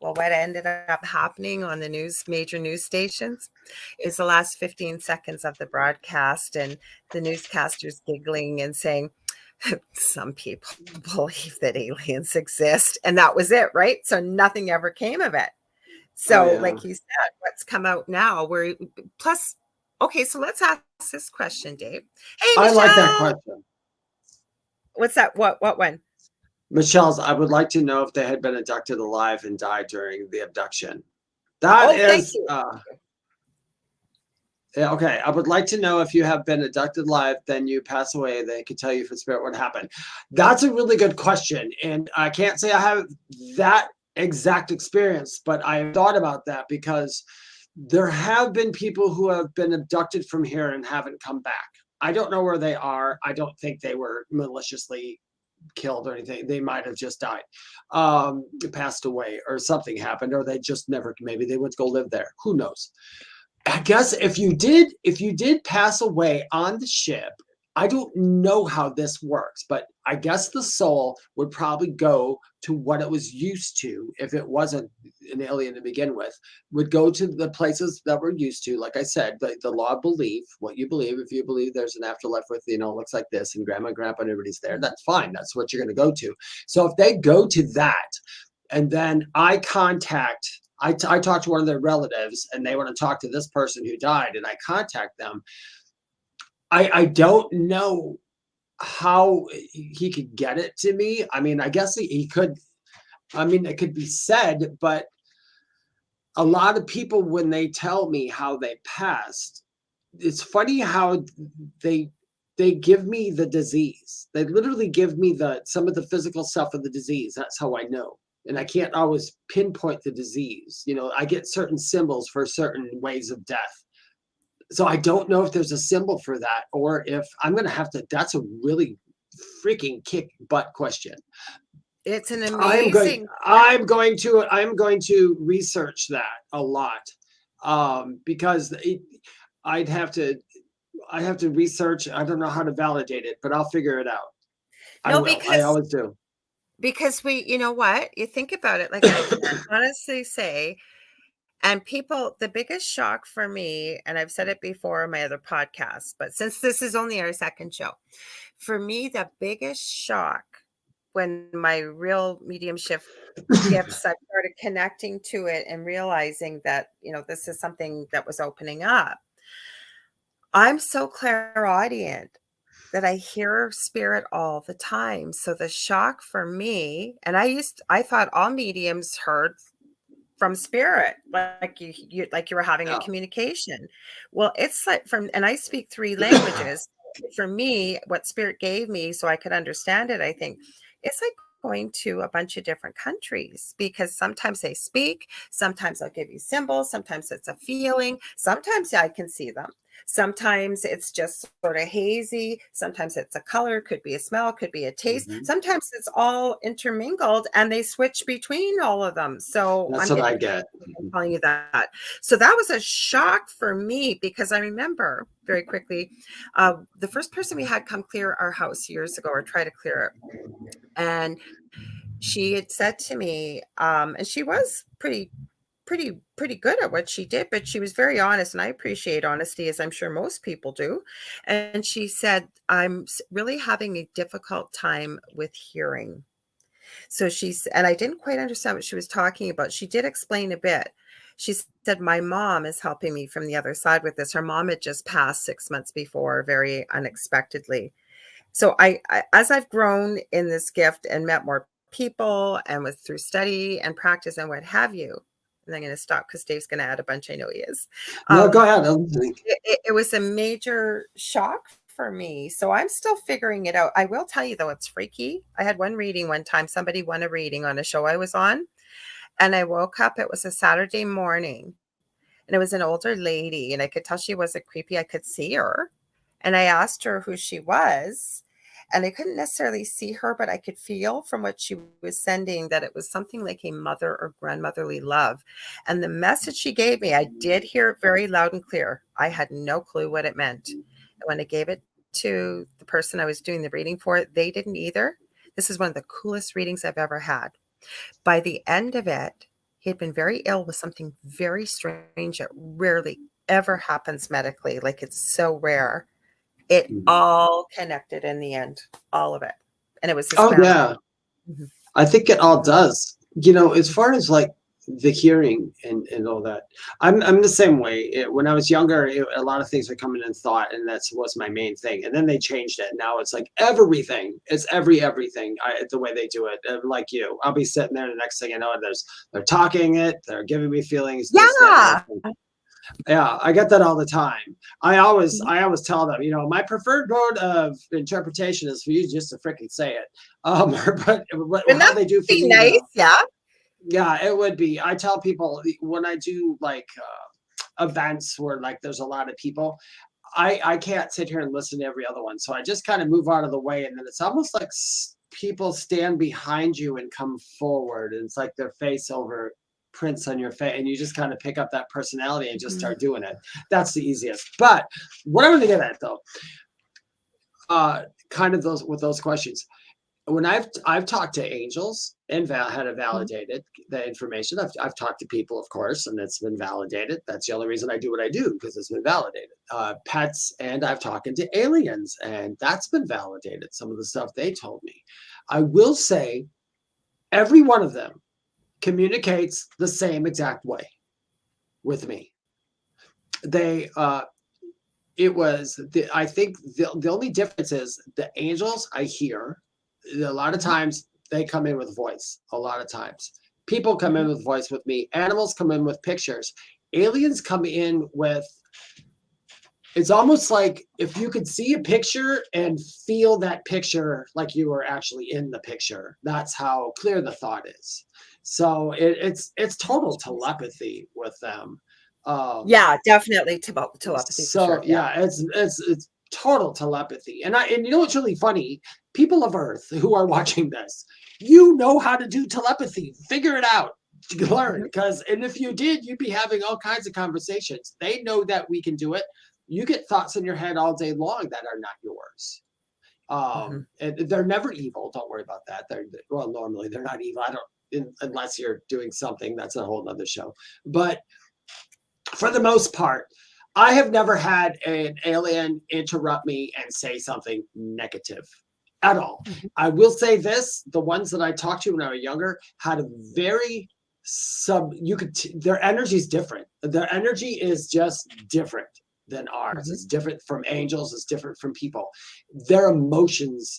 B: Well, what ended up happening on the major news stations is the last 15 seconds of the broadcast, and the newscasters giggling and saying, some people believe that aliens exist. And that was it, right? So nothing ever came of it. So like you said, what's come out now, plus, okay, so let's ask this question, Dave. Hey, Michelle.
C: I like that question.
B: What's that? What one?
C: Michelle's, I would like to know if they had been abducted alive and died during the abduction. That is, okay. I would like to know if you have been abducted alive, then you pass away, they could tell you for spirit what happened. That's a really good question. And I can't say I have that exact experience, but I have thought about that because there have been people who have been abducted from here and haven't come back. I don't know where they are. I don't think they were maliciously killed or anything. They might have just died, passed away, or something happened, or they just never, maybe they went to go live there. Who knows? I guess if you did pass away on the ship, I don't know how this works, but I guess the soul would probably go to what it was used to. If it wasn't an alien to begin with, would go to the places that we're used to. Like I said, the law of belief, what you believe. If you believe there's an afterlife with, looks like this, and grandma and grandpa and everybody's there, that's fine. That's what you're going to go to. So if they go to that, and then I talk to one of their relatives, and they want to talk to this person who died, and I contact them, I don't know how he could get it to me. I mean, I guess he could. I mean, it could be said, but a lot of people, when they tell me how they passed, it's funny how they give me the disease. They literally give me some of the physical stuff of the disease. That's how I know. And I can't always pinpoint the disease. I get certain symbols for certain ways of death. So I don't know if there's a symbol for that, or if I'm going to have to. That's a really freaking kick butt question.
B: It's an amazing.
C: I'm going to research that a lot, because I have to research. I don't know how to validate it, but I'll figure it out. I always do.
B: Because you know what? You think about it, like I can honestly say. And people, the biggest shock for me, and I've said it before in my other podcasts, but since this is only our second show, for me, the biggest shock when my real mediumship gifts, I started connecting to it and realizing that, this is something that was opening up. I'm so clairaudient that I hear spirit all the time. So the shock for me, and I thought all mediums heard from spirit, like you were having a communication. Well, it's like and I speak 3 languages. For me, what spirit gave me so I could understand it, I think it's like going to a bunch of different countries, because sometimes they speak, sometimes they'll give you symbols, sometimes it's a feeling, sometimes I can see them. Sometimes it's just sort of hazy. Sometimes it's a color, could be a smell, could be a taste. Mm-hmm. Sometimes it's all intermingled and they switch between all of them. So
C: that's what I get.
B: I'm telling you that. So that was a shock for me, because I remember very quickly, the first person we had come clear our house years ago, or try to clear it. And she had said to me, and she was pretty good at what she did, but she was very honest, and I appreciate honesty, as I'm sure most people do. And she said, I'm really having a difficult time with hearing. So and I didn't quite understand what she was talking about. She did explain a bit. She said, my mom is helping me from the other side with this. Her mom had just passed 6 months before, very unexpectedly. So I as I've grown in this gift and met more people and with through study and practice and what have you, and I'm going to stop because Dave's going to add a bunch. I know he is.
C: No, go ahead. I'm listening.
B: It was a major shock for me. So I'm still figuring it out. I will tell you though, it's freaky. I had one reading one time. Somebody won a reading on a show I was on, and I woke up. It was a Saturday morning, and it was an older lady, and I could tell she wasn't creepy. I could see her, and I asked her who she was. And I couldn't necessarily see her, but I could feel from what she was sending that it was something like a mother or grandmotherly love. And the message she gave me, I did hear it very loud and clear. I had no clue what it meant. And when I gave it to the person I was doing the reading for, they didn't either. This is one of the coolest readings I've ever had. By the end of it, he had been very ill with something very strange that rarely ever happens medically. Like it's so rare. It all connected in the end, all of it. And it was his family.
C: Yeah. I think it all does. As far as like the hearing and all that, I'm the same way. When I was younger, a lot of things would come in and thought, and that was my main thing. And then they changed it. Now it's like everything. It's everything. The way they do it. Like you, I'll be sitting there, the next thing I know, they're talking it. They're giving me feelings. Yeah, I get that all the time. I always tell them, my preferred mode of interpretation is for you just to freaking say it. But how they do for me,
B: nice,
C: yeah, it would be. I tell people when I do like events where like there's a lot of people, I can't sit here and listen to every other one, so I just kind of move out of the way, and then it's almost like people stand behind you and come forward, and it's like their face over prints on your face, and you just kind of pick up that personality and just start doing it. That's the easiest. But what I'm going to get at though, kind of those questions, when I've talked to angels and had validated the information. I've talked to people, of course, and it's been validated. That's the only reason I do what I do, because it's been validated. Pets, and I've talked to aliens, and that's been validated. Some of the stuff they told me. I will say, every one of them communicates the same exact way with me. I think the only difference is the angels I hear, a lot of times they come in with voice. A lot of times people come in with voice with me. Animals come in with pictures. Aliens come in with, it's almost like if you could see a picture and feel that picture like you were actually in the picture. That's how clear the thought is. So it's total telepathy with them.
B: Yeah, definitely telepathy.
C: So
B: for sure.
C: yeah, it's total telepathy. And you know what's really funny? People of Earth who are watching this, you know how to do telepathy. Figure it out. Learn, and if you did, you'd be having all kinds of conversations. They know that we can do it. You get thoughts in your head all day long that are not yours. And they're never evil. Don't worry about that. Normally they're not evil. Unless you're doing something, that's a whole nother show. But for the most part, I have never had an alien interrupt me and say something negative at all. I will say this, the ones that I talked to when I was younger had a very their energy is different. Their energy is just different than ours. It's different from angels. It's different from people. Their emotions,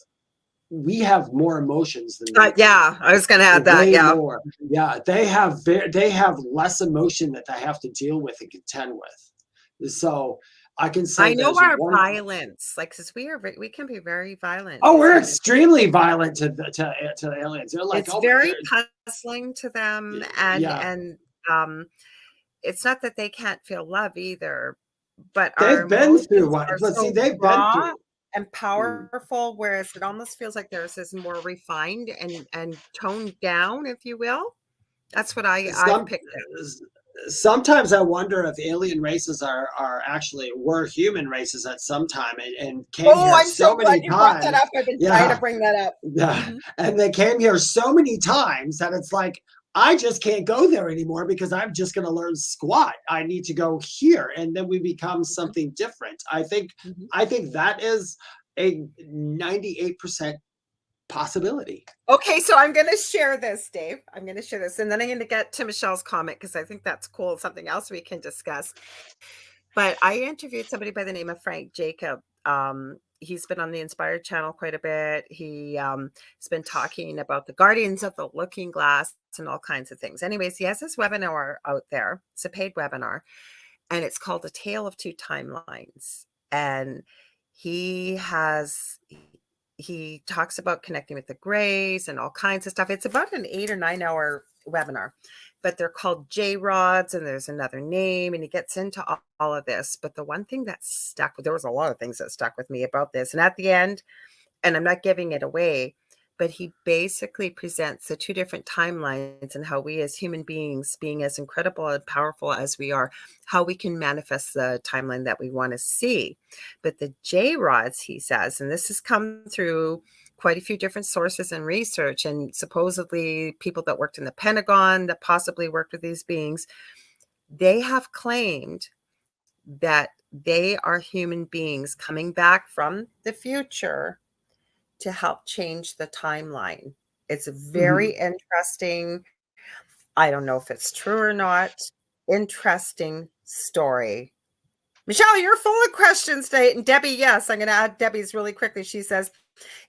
C: we have more emotions than they
B: yeah, I was going to add that. Yeah,
C: more. Yeah, they have less emotion that they have to deal with and contend with. So I can say
B: I know our violence, like, because we can be very violent.
C: Oh, we're extremely violent to aliens. They're like,
B: it's very puzzling to them, and it's not that they can't feel love either, but
C: they've been through what. But see, they've been through
B: and powerful, whereas it almost feels like theirs is more refined and toned down, if you will. That's what I picked up.
C: Sometimes I wonder if alien races were human races at some time and came here
B: I'm
C: so many
B: glad you
C: times.
B: brought that up. I've been trying to bring that up.
C: Yeah, and they came here so many times that it's like, I just can't go there anymore because I'm just going to learn squat. I need to go here, and then we become something different. I think that is a 98% possibility.
B: Okay, so I'm going to share this, Dave. I'm going to share this, and then I'm going to get to Michelle's comment because I think that's cool. Something else we can discuss. But I interviewed somebody by the name of Frank Jacob He's been on the Inspired channel quite a bit. He has been talking about the Guardians of the Looking Glass and all kinds of things. Anyways, he has this webinar out there. It's a paid webinar, and it's called A Tale of Two Timelines. And he talks about connecting with the grays and all kinds of stuff. It's about an 8 or 9 hour webinar, but they're called J-rods, and there's another name, and he gets into all of this. But the one thing that there was a lot of things that stuck with me about this. And at the end, and I'm not giving it away, but he basically presents the two different timelines and how we as human beings, being as incredible and powerful as we are, how we can manifest the timeline that we want to see. But the J-rods, he says, and this has come through quite a few different sources and research, and supposedly people that worked in the Pentagon that possibly worked with these beings, they have claimed that they are human beings coming back from the future to help change the timeline. It's very interesting. I don't know if it's true or not. Interesting story. Michelle, you're full of questions today. And Debbie, yes, I'm going to add Debbie's really quickly. She says,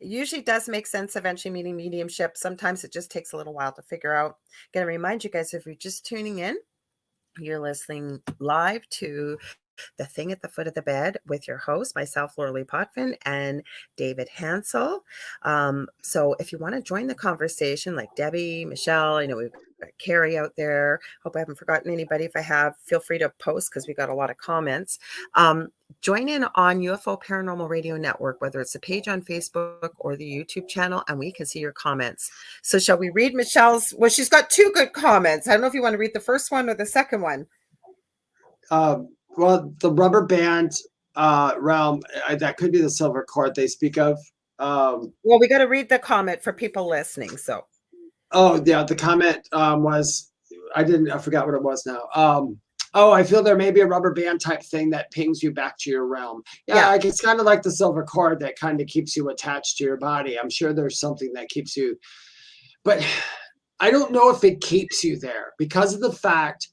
B: it usually does make sense eventually meeting mediumship. Sometimes it just takes a little while to figure out. Going to remind you guys, if you're just tuning in, you're listening live to The Thing at the Foot of the Bed with your host, myself, Lorilei Potvin, and David Hanzel. So if you want to join the conversation, like Debbie, Michelle, I know we've got Carrie out there. Hope I haven't forgotten anybody. If I have, feel free to post because we got a lot of comments. Join in on UFO Paranormal Radio Network, whether it's a page on Facebook or the YouTube channel, and we can see your comments. So shall we read Michelle's? Well, she's got two good comments. I don't know if you want to read the first one or the second one.
C: Well, the rubber band realm, that could be the silver cord they speak of.
B: Well, we got to read the comment for people listening. So,
C: oh yeah, the comment was, I forgot what it was now. I feel there may be a rubber band type thing that pings you back to your realm. Yeah. Like, it's kind of like the silver cord that kind of keeps you attached to your body. I'm sure there's something that keeps you, but I don't know if it keeps you there because of the fact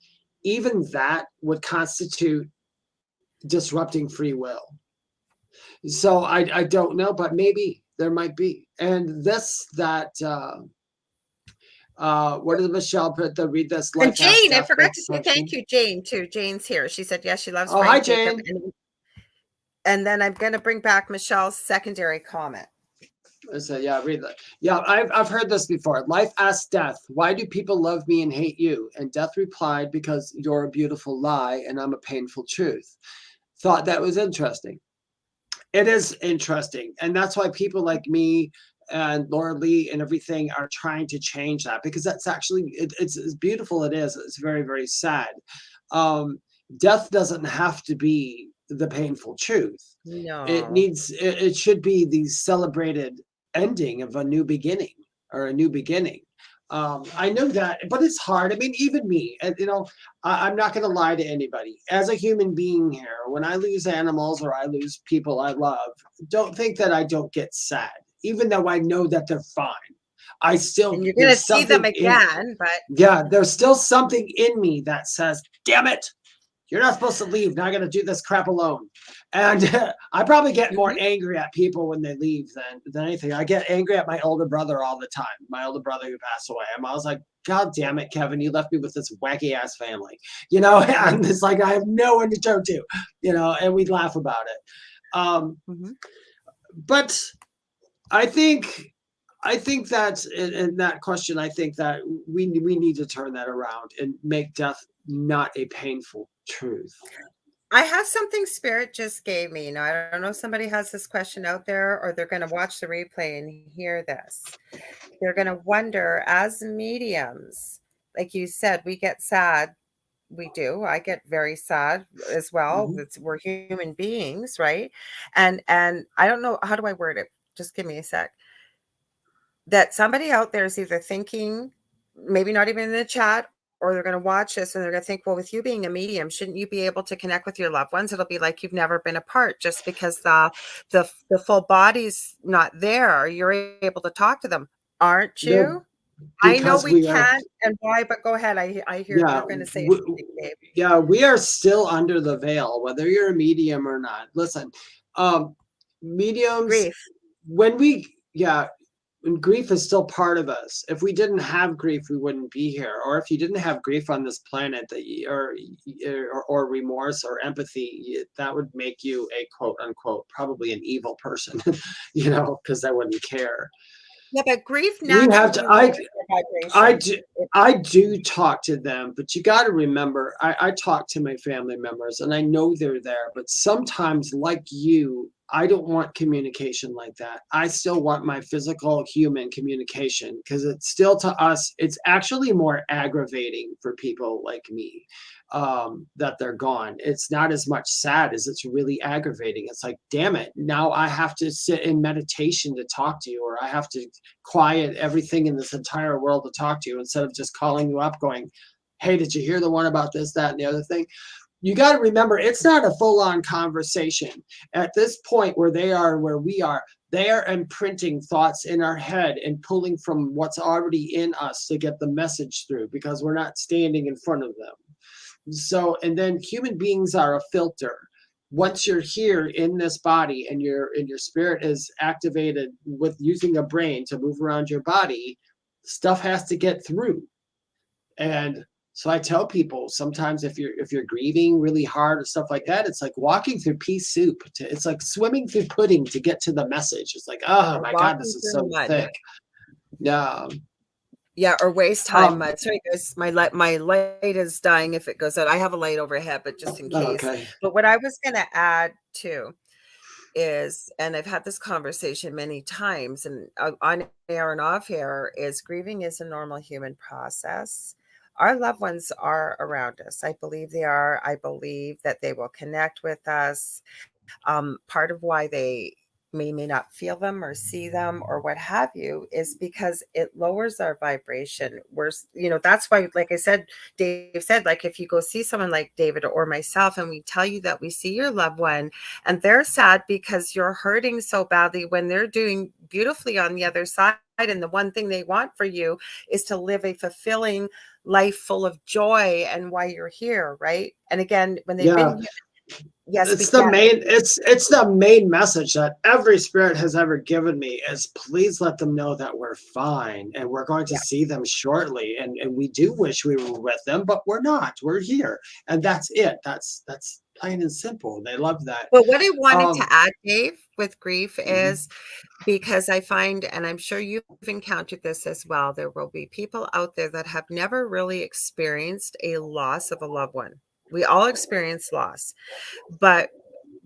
C: even that would constitute disrupting free will. So I don't know, but maybe there might be. And what did Michelle put? Read this.
B: And Jane, I forgot to say thank you, Jane, too. Jane's here. She said, yes, she loves Frank
C: hi,
B: Jacob.
C: Jane.
B: And then I'm going to bring back Michelle's secondary comment.
C: So yeah, read that. Yeah, I've heard this before. Life asked Death, why do people love me and hate you? And Death replied, because you're a beautiful lie and I'm a painful truth. Thought that was interesting. It is interesting. And that's why people like me and Lorilei and everything are trying to change that, because that's actually, it's as beautiful it is. It's very, very sad. Death doesn't have to be the painful truth.
B: No.
C: It should be the celebrated ending of a new beginning or a new beginning. I know that, but it's hard. I mean, even me, I'm not going to lie to anybody. As a human being here, when I lose animals or I lose people I love, don't think that I don't get sad, even though I know that they're fine. I still,
B: and you're going to see them again, but
C: yeah, there's still something in me that says, damn it, you're not supposed to leave. Now I got to do this crap alone. And I probably get more angry at people when they leave than anything. I get angry at my older brother all the time. My older brother who passed away. I was like, God damn it, Kevin, you left me with this wacky ass family, and it's like, I have no one to turn to, and we laugh about it. But I think that in that question, I think that we need to turn that around and make death not a painful truth.
B: I have something Spirit just gave me. I don't know if somebody has this question out there or they're going to watch the replay and hear this. They're going to wonder, as mediums, like you said, we get sad. We do. I get very sad as well. We're human beings, right? And I don't know, how do I word it? Just give me a sec. That somebody out there is either thinking, maybe not even in the chat, or they're going to watch this and they're going to think, well, with you being a medium, shouldn't you be able to connect with your loved ones? It'll be like you've never been apart just because the full body's not there. You're able to talk to them, aren't you? I know we can't, and why, but go ahead. I hear you're going to say something, Dave.
C: Yeah, we are still under the veil, whether you're a medium or not. Listen, mediums,
B: Grief.
C: when we, yeah, and grief is still part of us. If we didn't have grief, we wouldn't be here. Or if you didn't have grief on this planet, or remorse or empathy, that would make you a quote unquote probably an evil person, because I wouldn't care.
B: Yeah, but grief
C: We have to.
B: naturally lowers your vibration.
C: I do talk to them, but you got to remember, I talk to my family members, and I know they're there. But sometimes, like you, I don't want communication like that. I still want my physical human communication, because it's still, to us, it's actually more aggravating for people like me, that they're gone. It's not as much sad as it's really aggravating. It's like, damn it, now I have to sit in meditation to talk to you, or I have to quiet everything in this entire world to talk to you, instead of just calling you up going, hey, did you hear the one about this, that, and the other thing? You got to remember, it's not a full-on conversation. At this point where they are and where we are, they are imprinting thoughts in our head and pulling from what's already in us to get the message through, because we're not standing in front of them. So, and then human beings are a filter. Once you're here in this body and your spirit is activated with using a brain to move around your body, stuff has to get through. And so I tell people, sometimes if you're grieving really hard or stuff like that, it's like walking through pea soup. It's like swimming through pudding to get to the message. It's like, oh my God, this is so thick. Yeah.
B: Yeah, or waste time. Sorry, guys, my light is dying if it goes out. I have a light overhead, but just in case.
C: Okay.
B: But what I was going to add too is, and I've had this conversation many times, and on air and off air, is grieving is a normal human process. Our loved ones are around us. I believe they are. I believe that they will connect with us. Part of why they may not feel them or see them or what have you is because it lowers our vibration. That's why, like I said, Dave said, like, if you go see someone like David or myself and we tell you that we see your loved one and they're sad because you're hurting so badly when they're doing beautifully on the other side, and the one thing they want for you is to live a fulfilling life full of joy and why you're here, right? And again, when they've been here, yes,
C: it's the main message that every spirit has ever given me is, please let them know that we're fine and we're going to see them shortly, and we do wish we were with them, but we're not. We're here, and that's it. That's plain and simple. They love that.
B: But what I wanted to add, Dave, with grief is, because I find, and I'm sure you've encountered this as well, there will be people out there that have never really experienced a loss of a loved one. We all experience loss, but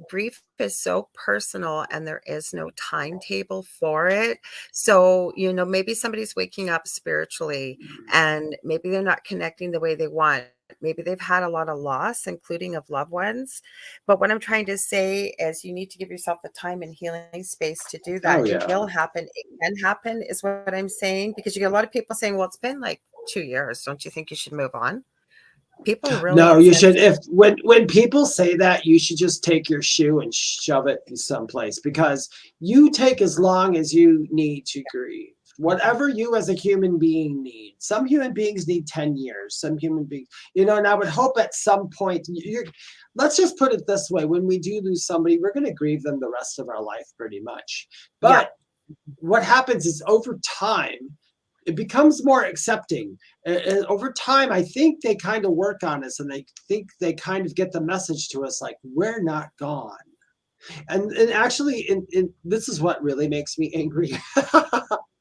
B: grief is so personal and there is no timetable for it. So, maybe somebody's waking up spiritually and maybe they're not connecting the way they want. Maybe they've had a lot of loss, including of loved ones. But what I'm trying to say is you need to give yourself the time and healing space to do that. It will happen. It can happen is what I'm saying, because you get a lot of people saying, well, it's been like 2 years. Don't you think you should move on? People really
C: no, you should. When people say that, you should just take your shoe and shove it in someplace, because you take as long as you need to grieve. Whatever you as a human being need. Some human beings need 10 years. Some human beings, and I would hope at some point, let's just put it this way. When we do lose somebody, we're going to grieve them the rest of our life pretty much. But what happens is, over time, it becomes more accepting. And over time, I think they kind of work on us, and they think they kind of get the message to us, like, we're not gone. And actually, this is what really makes me angry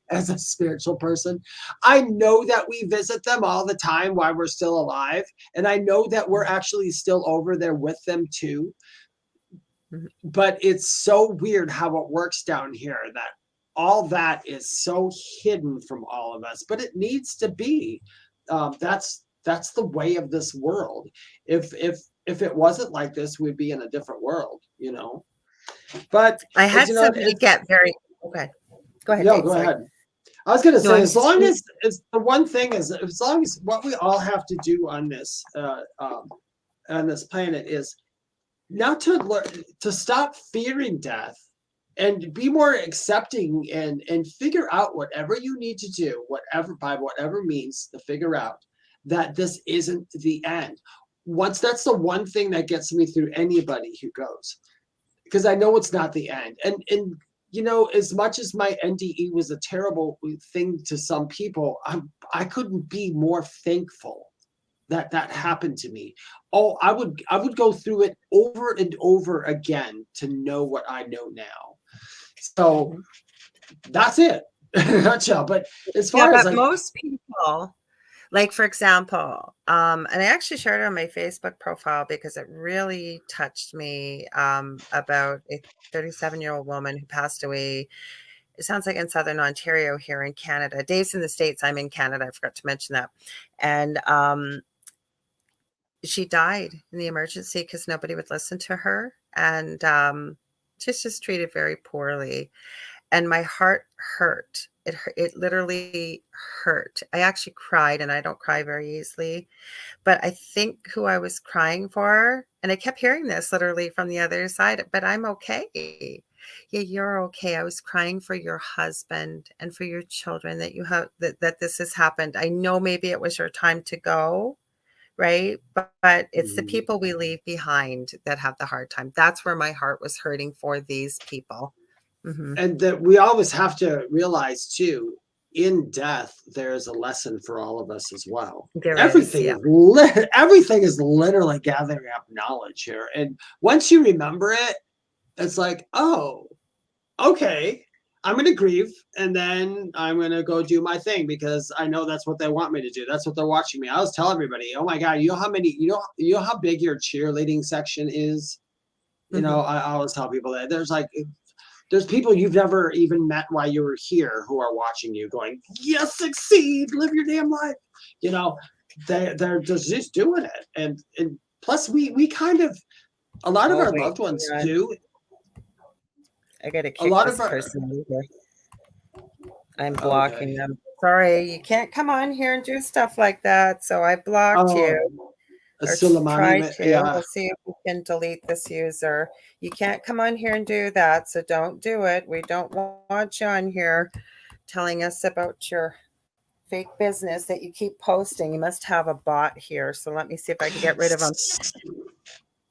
C: as a spiritual person. I know that we visit them all the time while we're still alive. And I know that we're actually still over there with them too. But it's so weird how it works down here, that all that is so hidden from all of us, but it needs to be. That's the way of this world. If it wasn't like this, we'd be in a different world, But
B: I had somebody get very okay. Go ahead.
C: No, go ahead. I was going to say, as long as the one thing is, as long as what we all have to do on this planet is not to learn to stop fearing death, and be more accepting, and figure out whatever you need to do, by whatever means, to figure out that this isn't the end. That's the one thing that gets me through anybody who goes. because I know it's not the end. And you know, as much as my NDE was a terrible thing to some people, I couldn't be more thankful that that happened to me. Oh, I would go through it over and over again to know what I know now. So that's it in a nutshell. But as
B: Yeah,
C: far as
B: but
C: like,
B: most people, like for example, and I actually shared it on my Facebook profile because it really touched me, about a 37-year-old woman who passed away. It sounds like in Southern Ontario here in Canada. Dave's in the States, I'm in Canada. I forgot to mention that. And she died in the emergency because nobody would listen to her. And she's just treated very poorly. And my heart hurt. It literally hurt. I actually cried, and I don't cry very easily. But I think who I was crying for, and I kept hearing this literally from the other side, but I'm okay. Yeah, you're okay. I was crying for your husband and for your children that you have that this has happened. I know maybe it was your time to go, right? But it's the people we leave behind that have the hard time. That's where my heart was hurting for these people.
C: and that we always have to realize too, in death, there's a lesson for all of us as well. Everything is literally gathering up knowledge here. And once you remember it, it's like, oh, okay, I'm going to grieve, and then I'm going to go do my thing because I know that's what they want me to do. That's what they're watching me. I always tell everybody, oh my God, you know how big your cheerleading section is? You know, I always tell people that there's people you've never even met while you were here who are watching you going, yes, succeed, live your damn life. You know, they're just doing it. And plus we kind of, a lot of our loved ones do.
B: I gotta kick this person over. I'm blocking them. Sorry, you can't come on here and do stuff like that. So I blocked you. Or try to.
C: Yeah.
B: We'll see if we can delete this user. You can't come on here and do that, so don't do it. We don't want you on here telling us about your fake business that you keep posting. You must have a bot here. So let me see if I can get rid of them.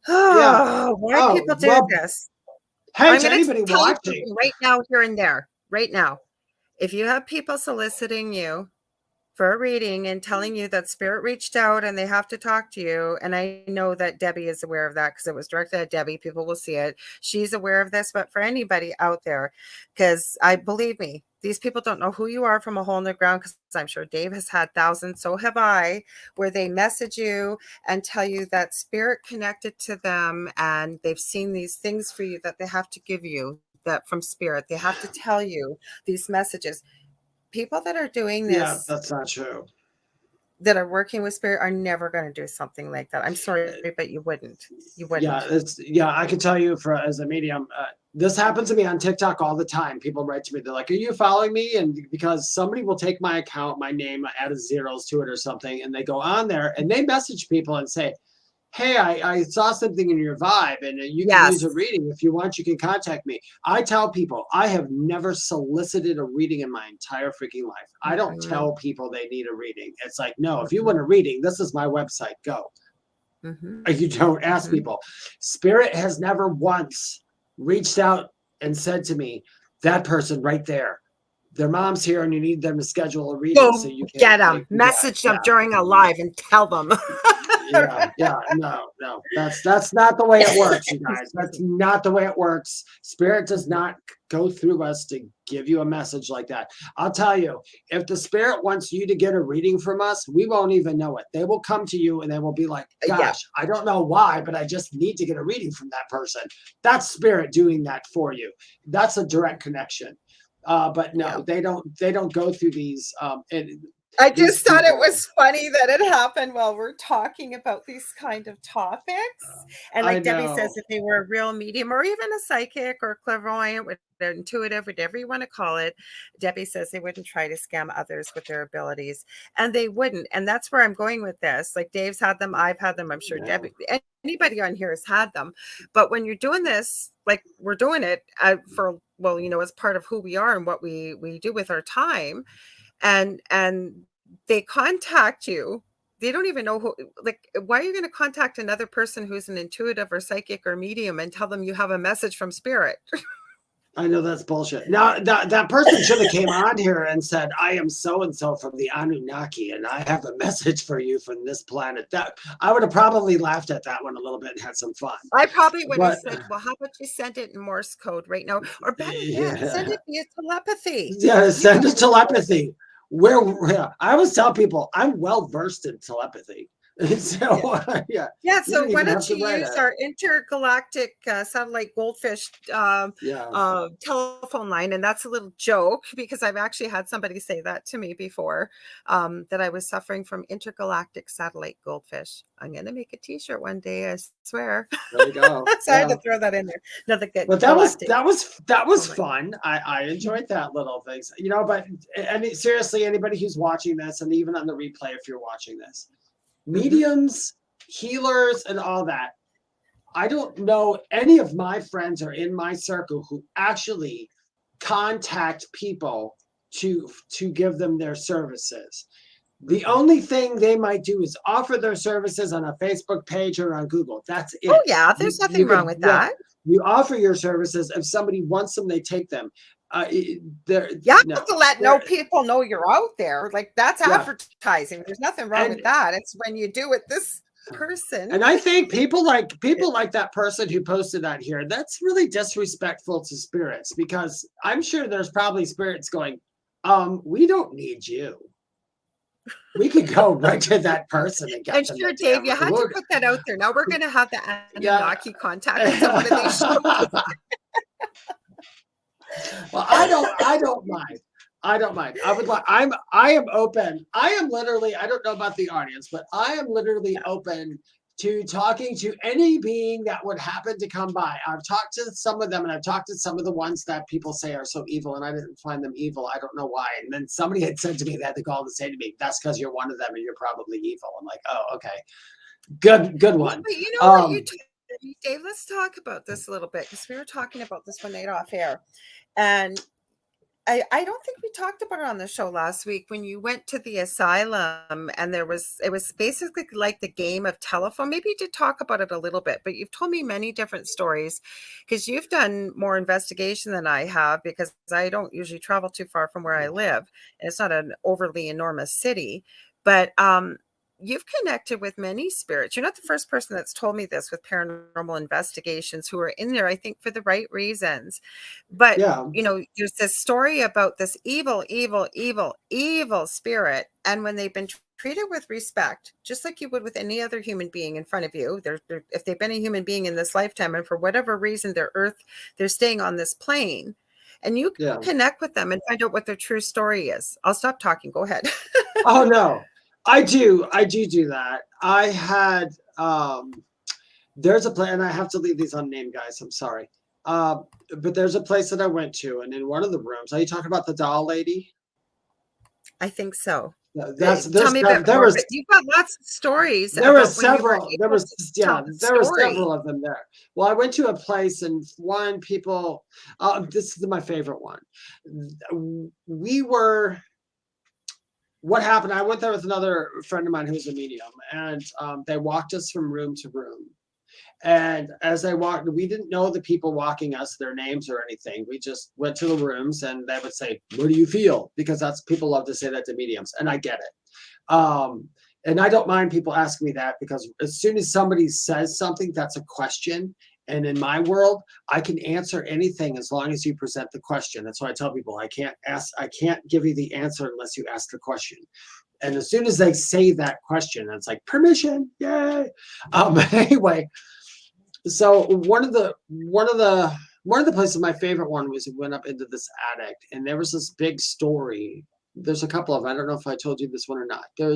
B: Oh, why do people do this?
C: Hey,
B: I'm
C: to anybody
B: watching right now, here and there, right now. If you have people soliciting you for a reading and telling you that spirit reached out and they have to talk to you, and I know that Debbie is aware of that because it was directed at Debbie, people will see it, she's aware of this, but for anybody out there, because believe me, these people don't know who you are from a hole in the ground, because I'm sure Dave has had thousands, so have I, where they message you and tell you that spirit connected to them and they've seen these things for you that they have to give you, that from spirit they have to tell you these messages. People that are doing this,
C: that's not true,
B: that are working with spirit, are never going to do something like that. I'm sorry, but you wouldn't.
C: I can tell you, as a medium, this happens to me on TikTok all the time. People write to me, they're like, are you following me? And because somebody will take my account, my name, add a zeros to it or something, and they go on there and they message people and say, hey, I saw something in your vibe and you can use a reading. If you want, you can contact me. I tell people I have never solicited a reading in my entire freaking life. I don't tell people they need a reading. It's like, no, if you want a reading, this is my website, go. You don't ask people. Spirit has never once reached out and said to me, that person right there, their mom's here and you need them to schedule a reading.
B: So you can get them, message them during a live and tell them.
C: No, that's not the way it works, you guys. That's not the way it works. Spirit does not go through us to give you a message like that. I'll tell you, if the spirit wants you to get a reading from us, we won't even know it. They will come to you and they will be like, gosh, I don't know why, but I just need to get a reading from that person. That's spirit doing that for you. That's a direct connection. But no, they don't go through these.
B: I just thought it was funny that it happened while we're talking about these kind of topics. And like Debbie says, if they were a real medium or even a psychic or clairvoyant, intuitive, whatever you want to call it, Debbie says they wouldn't try to scam others with their abilities. And they wouldn't. And that's where I'm going with this. Like Dave's had them, I've had them, I'm sure Debbie, anybody on here has had them. But when you're doing this, like we're doing it for, well, you know, as part of who we are and what we do with our time. And they contact you, they don't even know who, like, why are you going to contact another person who's an intuitive or psychic or medium and tell them you have a message from spirit?
C: I know that's bullshit. Now that person should have came on here and said, "I am so and so from the Anunnaki, and I have a message for you from this planet." That I would have probably laughed at that one a little bit and had some fun.
B: I probably would have
C: But
B: said, "Well, how about you send it in Morse code right now, or better yet,
C: yeah,
B: send it via telepathy."
C: yeah,
B: You
C: send
B: got
C: us telepathy. I always tell people I'm well versed in telepathy. So yeah,
B: Yeah,
C: you
B: so
C: don't
B: why
C: even have
B: don't
C: to
B: you
C: write
B: use
C: it.
B: our intergalactic satellite goldfish
C: Yeah.
B: telephone line? And that's a little joke because I've actually had somebody say that to me before, that I was suffering from intergalactic satellite goldfish. I'm going to make a t-shirt one day, I swear.
C: There you go.
B: So I had to throw that in there. Another good
C: But
B: galactic.
C: that was
B: Oh my.
C: fun. I enjoyed that little things, but seriously, anybody who's watching this, and even on the replay, if you're watching this, mediums, healers, and all that, I don't know any of my friends or in my circle who actually contact people to give them their services. The only thing they might do is offer their services on a Facebook page or on Google. That's it.
B: Oh yeah, there's nothing wrong with that.
C: You offer your services. If somebody wants them, they take them.
B: You have to let people know you're out there. Like, that's advertising. There's nothing wrong with that. It's when you do it this person.
C: And I think people like that person who posted that here, that's really disrespectful to spirits, because I'm sure there's probably spirits going, we don't need you. We could go right to that person and get them.
B: And sure, Dave, you had to put that out there. Now we're going to have the Anunnaki contact on one of these shows.
C: Well, I don't mind. I don't mind. I am open. I am literally, I don't know about the audience, but I am literally open to talking to any being that would happen to come by. I've talked to some of them, and I've talked to some of the ones that people say are so evil, and I didn't find them evil. I don't know why. And then somebody had said to me, they had to call to say to me, "That's because you're one of them and you're probably evil." I'm like, "Oh, okay. Good one."
B: But you know what, Dave, let's talk about this a little bit, because we were talking about this one night off air. And I don't think we talked about it on the show last week when you went to the asylum, and it was basically like the game of telephone. Maybe you did talk about it a little bit, but you've told me many different stories because you've done more investigation than I have, because I don't usually travel too far from where I live, and it's not an overly enormous city. But you've connected with many spirits. You're not the first person that's told me this with paranormal investigations, who are in there, I think, for the right reasons. But, there's this story about this evil spirit. And when they've been treated with respect, just like you would with any other human being in front of you, if they've been a human being in this lifetime, and for whatever reason, they're staying on this plane, and you can connect with them and find out what their true story is. I'll stop talking. Go ahead.
C: Oh, no. I do that. I had, there's a place, and I have to leave these unnamed, guys. I'm sorry. But there's a place that I went to, and in one of the rooms, are you talking about the doll lady?
B: I think so.
C: Tell me a bit more.
B: You've got lots of stories.
C: There were several of them there. Well, I went to a place, and this is my favorite one. What happened, I went there with another friend of mine who's a medium, and they walked us from room to room. And as they walked, we didn't know the people walking us, their names or anything. We just went to the rooms, and they would say, "What do you feel?" Because people love to say that to mediums, and I get it. And I don't mind people asking me that, because as soon as somebody says something, that's a question. And in my world, I can answer anything as long as you present the question. That's why I tell people I can't give you the answer unless you ask the question. And as soon as they say that question, it's like permission, yay. Anyway, so one of the places, my favorite one was, we went up into this attic, and there was this big story. There's a couple of them. I don't know if I told you this one or not. There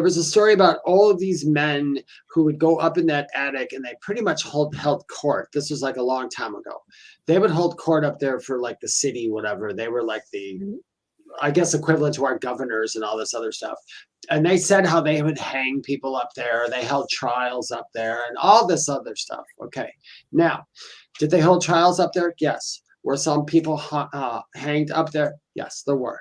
C: was a story about all of these men who would go up in that attic, and they pretty much held court. This was like a long time ago. They would hold court up there for like the city, whatever. They were like I guess, equivalent to our governors and all this other stuff. And they said how they would hang people up there. They held trials up there and all this other stuff. Okay. Now, did they hold trials up there? Yes. Were some people hanged up there? Yes, there were.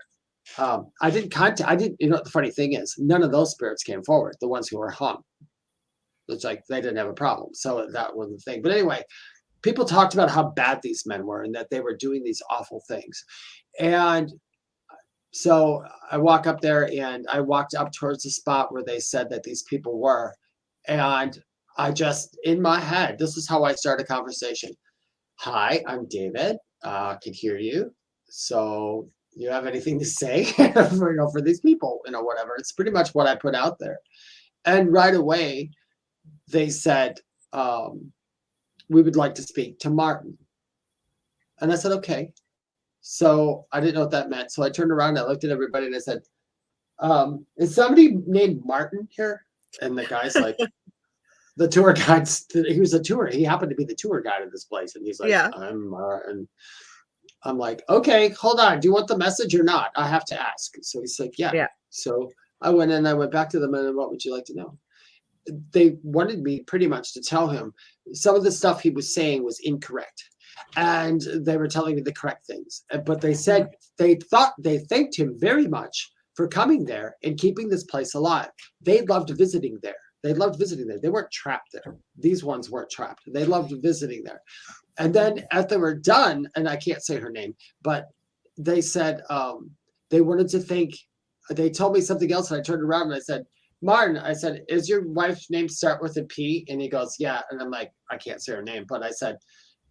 C: I didn't contact. You know, the funny thing is, none of those spirits came forward. The ones who were hung, it's like they didn't have a problem. So that was the thing. But anyway, people talked about how bad these men were and that they were doing these awful things. And so I walk up there and I walked up towards the spot where they said that these people were. And I just, in my head, this is how I start a conversation. Hi, I'm David. Can hear you. So you have anything to say for these people, whatever. It's pretty much what I put out there. And right away, they said, we would like to speak to Martin. And I said, okay. So I didn't know what that meant. So I turned around and I looked at everybody and I said, is somebody named Martin here? And the guy's like, the tour guide, he was a tour. He happened to be the tour guide of this place. And he's like,
B: Yeah.
C: I'm Martin. I'm like, okay, hold on. Do you want the message or not? I have to ask. So he's like, yeah. So I went in, I went back to them and what would you like to know? They wanted me pretty much to tell him some of the stuff he was saying was incorrect. And they were telling me the correct things. But they said they thanked him very much for coming there and keeping this place alive. They loved visiting there. They loved visiting there. They weren't trapped there. These ones weren't trapped. They loved visiting there. And then as they were done, and I can't say her name, but they said they wanted to thank, they told me something else. And I turned around and I said, Martin, I said, is your wife's name start with a P? And he goes, yeah. And I'm like, I can't say her name, but I said,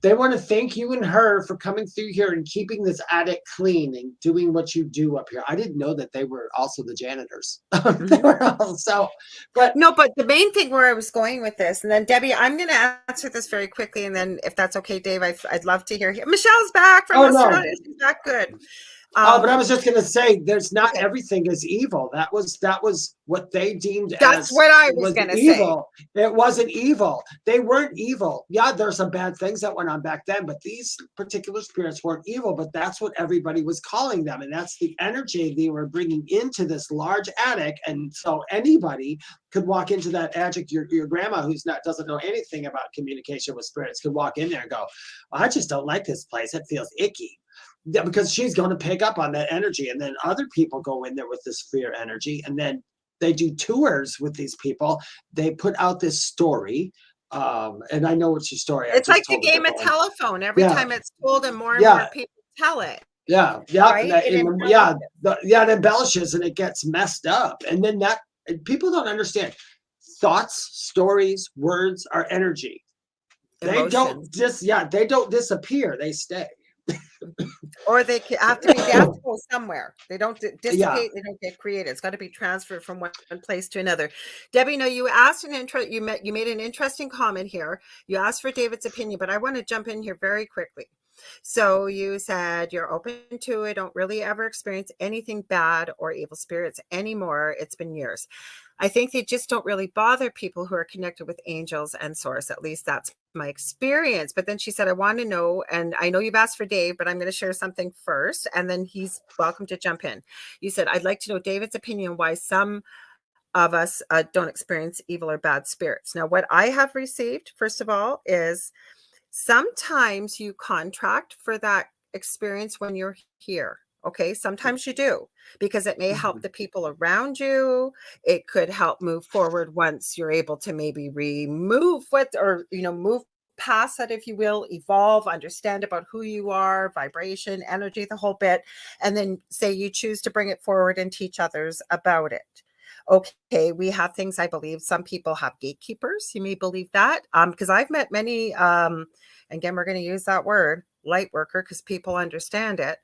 C: they want to thank you and her for coming through here and keeping this attic clean and doing what you do up here. I didn't know that they were also the janitors. They were also, but
B: no, but the main thing where I was going with this, and then Debbie, I'm going to answer this very quickly. And then if that's okay, Dave, I'd love to hear. Michelle's back from Australia. No. She's back good.
C: But I was just going to say, there's not everything is evil. That was what they deemed
B: that's
C: as
B: what I was going to
C: evil. Say. It wasn't evil. They weren't evil. Yeah, there's some bad things that went on back then, but these particular spirits weren't evil. But that's what everybody was calling them, and that's the energy they were bringing into this large attic. And so anybody could walk into that attic. Your grandma, doesn't know anything about communication with spirits, could walk in there and go, I just don't like this place. It feels icky. Yeah, because she's going to pick up on that energy. And then other people go in there with this fear energy. And then they do tours with these people. They put out this story. And I know it's your story.
B: It's like the game of telephone. Every time it's told and more people tell it.
C: Yeah. Yeah. Right? It embellishes and it gets messed up. And then people don't understand. Thoughts, stories, words are energy. Emotions. They don't disappear. They stay.
B: Or they have to go somewhere. They don't dissipate. They don't get created. It's got to be transferred from one place to another. Debbie, no, you asked you made an interesting comment here. You asked for David's opinion, but I want to jump in here very quickly. So you said you're open to it. Don't really ever experience anything bad or evil spirits anymore. It's been years. I think they just don't really bother people who are connected with angels and source. At least that's my experience. But then she said, I want to know, and I know you've asked for Dave, but I'm going to share something first, and then he's welcome to jump in. You said, I'd like to know David's opinion why some of us don't experience evil or bad spirits. Now, what I have received, first of all, is sometimes you contract for that experience when you're here. Okay, sometimes you do, because it may help the people around you. It could help move forward once you're able to maybe remove move past that, if you will, evolve, understand about who you are, vibration, energy, the whole bit. And then say you choose to bring it forward and teach others about it. Okay, we have things, I believe some people have gatekeepers. You may believe that, because I've met many, again, we're going to use that word, light worker, because people understand it,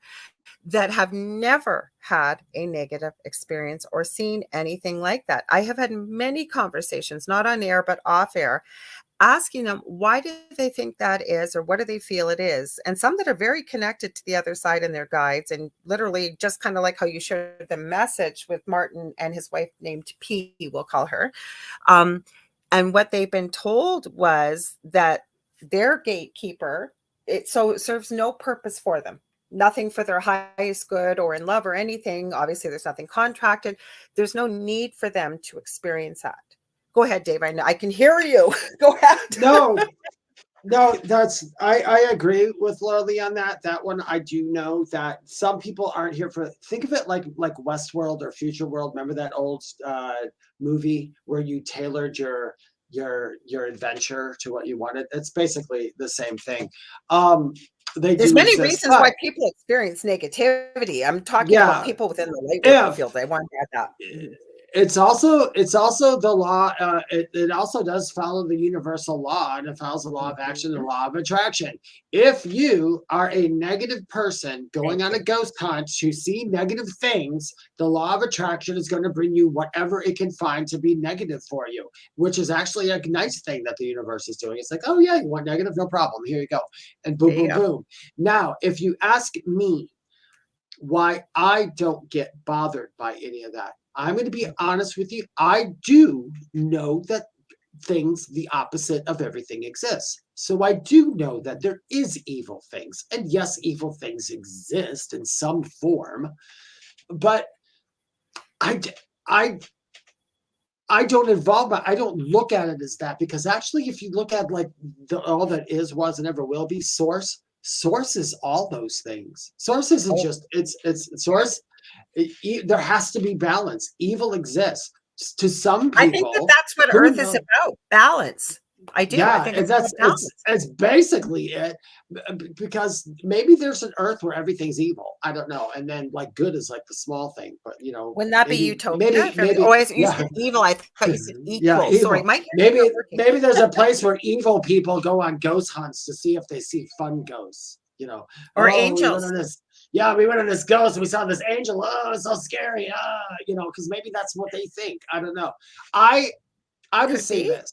B: that have never had a negative experience or seen anything like that. I have had many conversations, not on air, but off air, asking them, why do they think that is, or what do they feel it is? And some that are very connected to the other side and their guides, and literally just kind of like how you shared the message with Martin and his wife named P, we'll call her. And what they've been told was that their gatekeeper, it serves no purpose for them. Nothing for their highest good or in love or anything. Obviously, there's nothing contracted. There's no need for them to experience that. Go ahead, Dave. I can hear you. Go ahead.
C: No, No, I agree with Lorilei on that. That one I do know that some people aren't here for. Think of it like Westworld or Future World. Remember that old movie where you tailored your adventure to what you wanted? It's basically the same thing. They
B: There's
C: do
B: many
C: exist,
B: reasons why
C: but
B: people experience negativity. I'm talking about
C: yeah,
B: people within the light worker
C: if
B: field. I want to add that. Mhm.
C: it's also the law. It also does follow the universal law, and it follows the law of action, the
B: Mhm.
C: law of attraction. If you are a negative person going
B: Thank
C: on
B: you.
C: a ghost hunt to see negative things, the law of attraction is going to bring you whatever it can find to be negative for you, which is actually a nice thing that the universe is doing. It's like, oh yeah, you want negative, no problem. Here you go, and boom,
B: There you
C: boom,
B: go.
C: boom. Now, if you ask me why I don't get bothered by any of that. I'm going to be honest with you. I do know that things, the opposite of everything, exists. So I do know that there is evil things. And yes, evil things exist in some form, but I, I, I don't I don't look at it as that, because actually, if you look at like all that is, was, and ever will be, source is all those things. Source isn't
B: Oh,
C: just it's source. There has to be balance. Evil exists to some
B: I think that
C: people.
B: that's what
C: Who
B: Earth is
C: know?
B: about. Balance. I do. I
C: Yeah,
B: think
C: and
B: it's about
C: that's
B: balance.
C: it's basically it. Because maybe there's an Earth where everything's evil. I don't know, and then like good is like the small thing. But
B: Wouldn't that be utopia? Oh, you
C: yeah.
B: said evil. I thought you said
C: Yeah,
B: equal. Sorry,
C: evil.
B: my head's not
C: Maybe
B: working.
C: maybe there's a place where evil people go on ghost hunts to see if they see fun ghosts.
B: Or
C: Oh, we went
B: angels.
C: on this. Yeah, we went on this ghost and we saw this angel. Oh, it's so scary. Because maybe that's what they think. I don't know. I I would
B: Could
C: say
B: be.
C: this.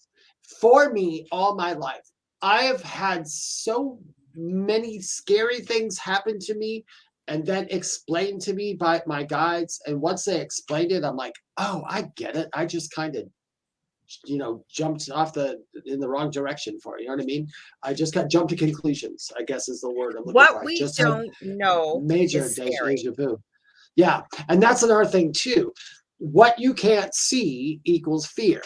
C: For me, all my life, I have had so many scary things happen to me and then explained to me by my guides. And once they explained it, I'm like, oh, I get it. I just kind of jumped off in the wrong direction for it. You know what I mean? I just got jumped to conclusions, I guess is the word I'm looking
B: What
C: for. I
B: we
C: just had
B: don't know
C: major
B: is scary.
C: deja vu. Yeah. And that's another thing too. What you can't see equals fear.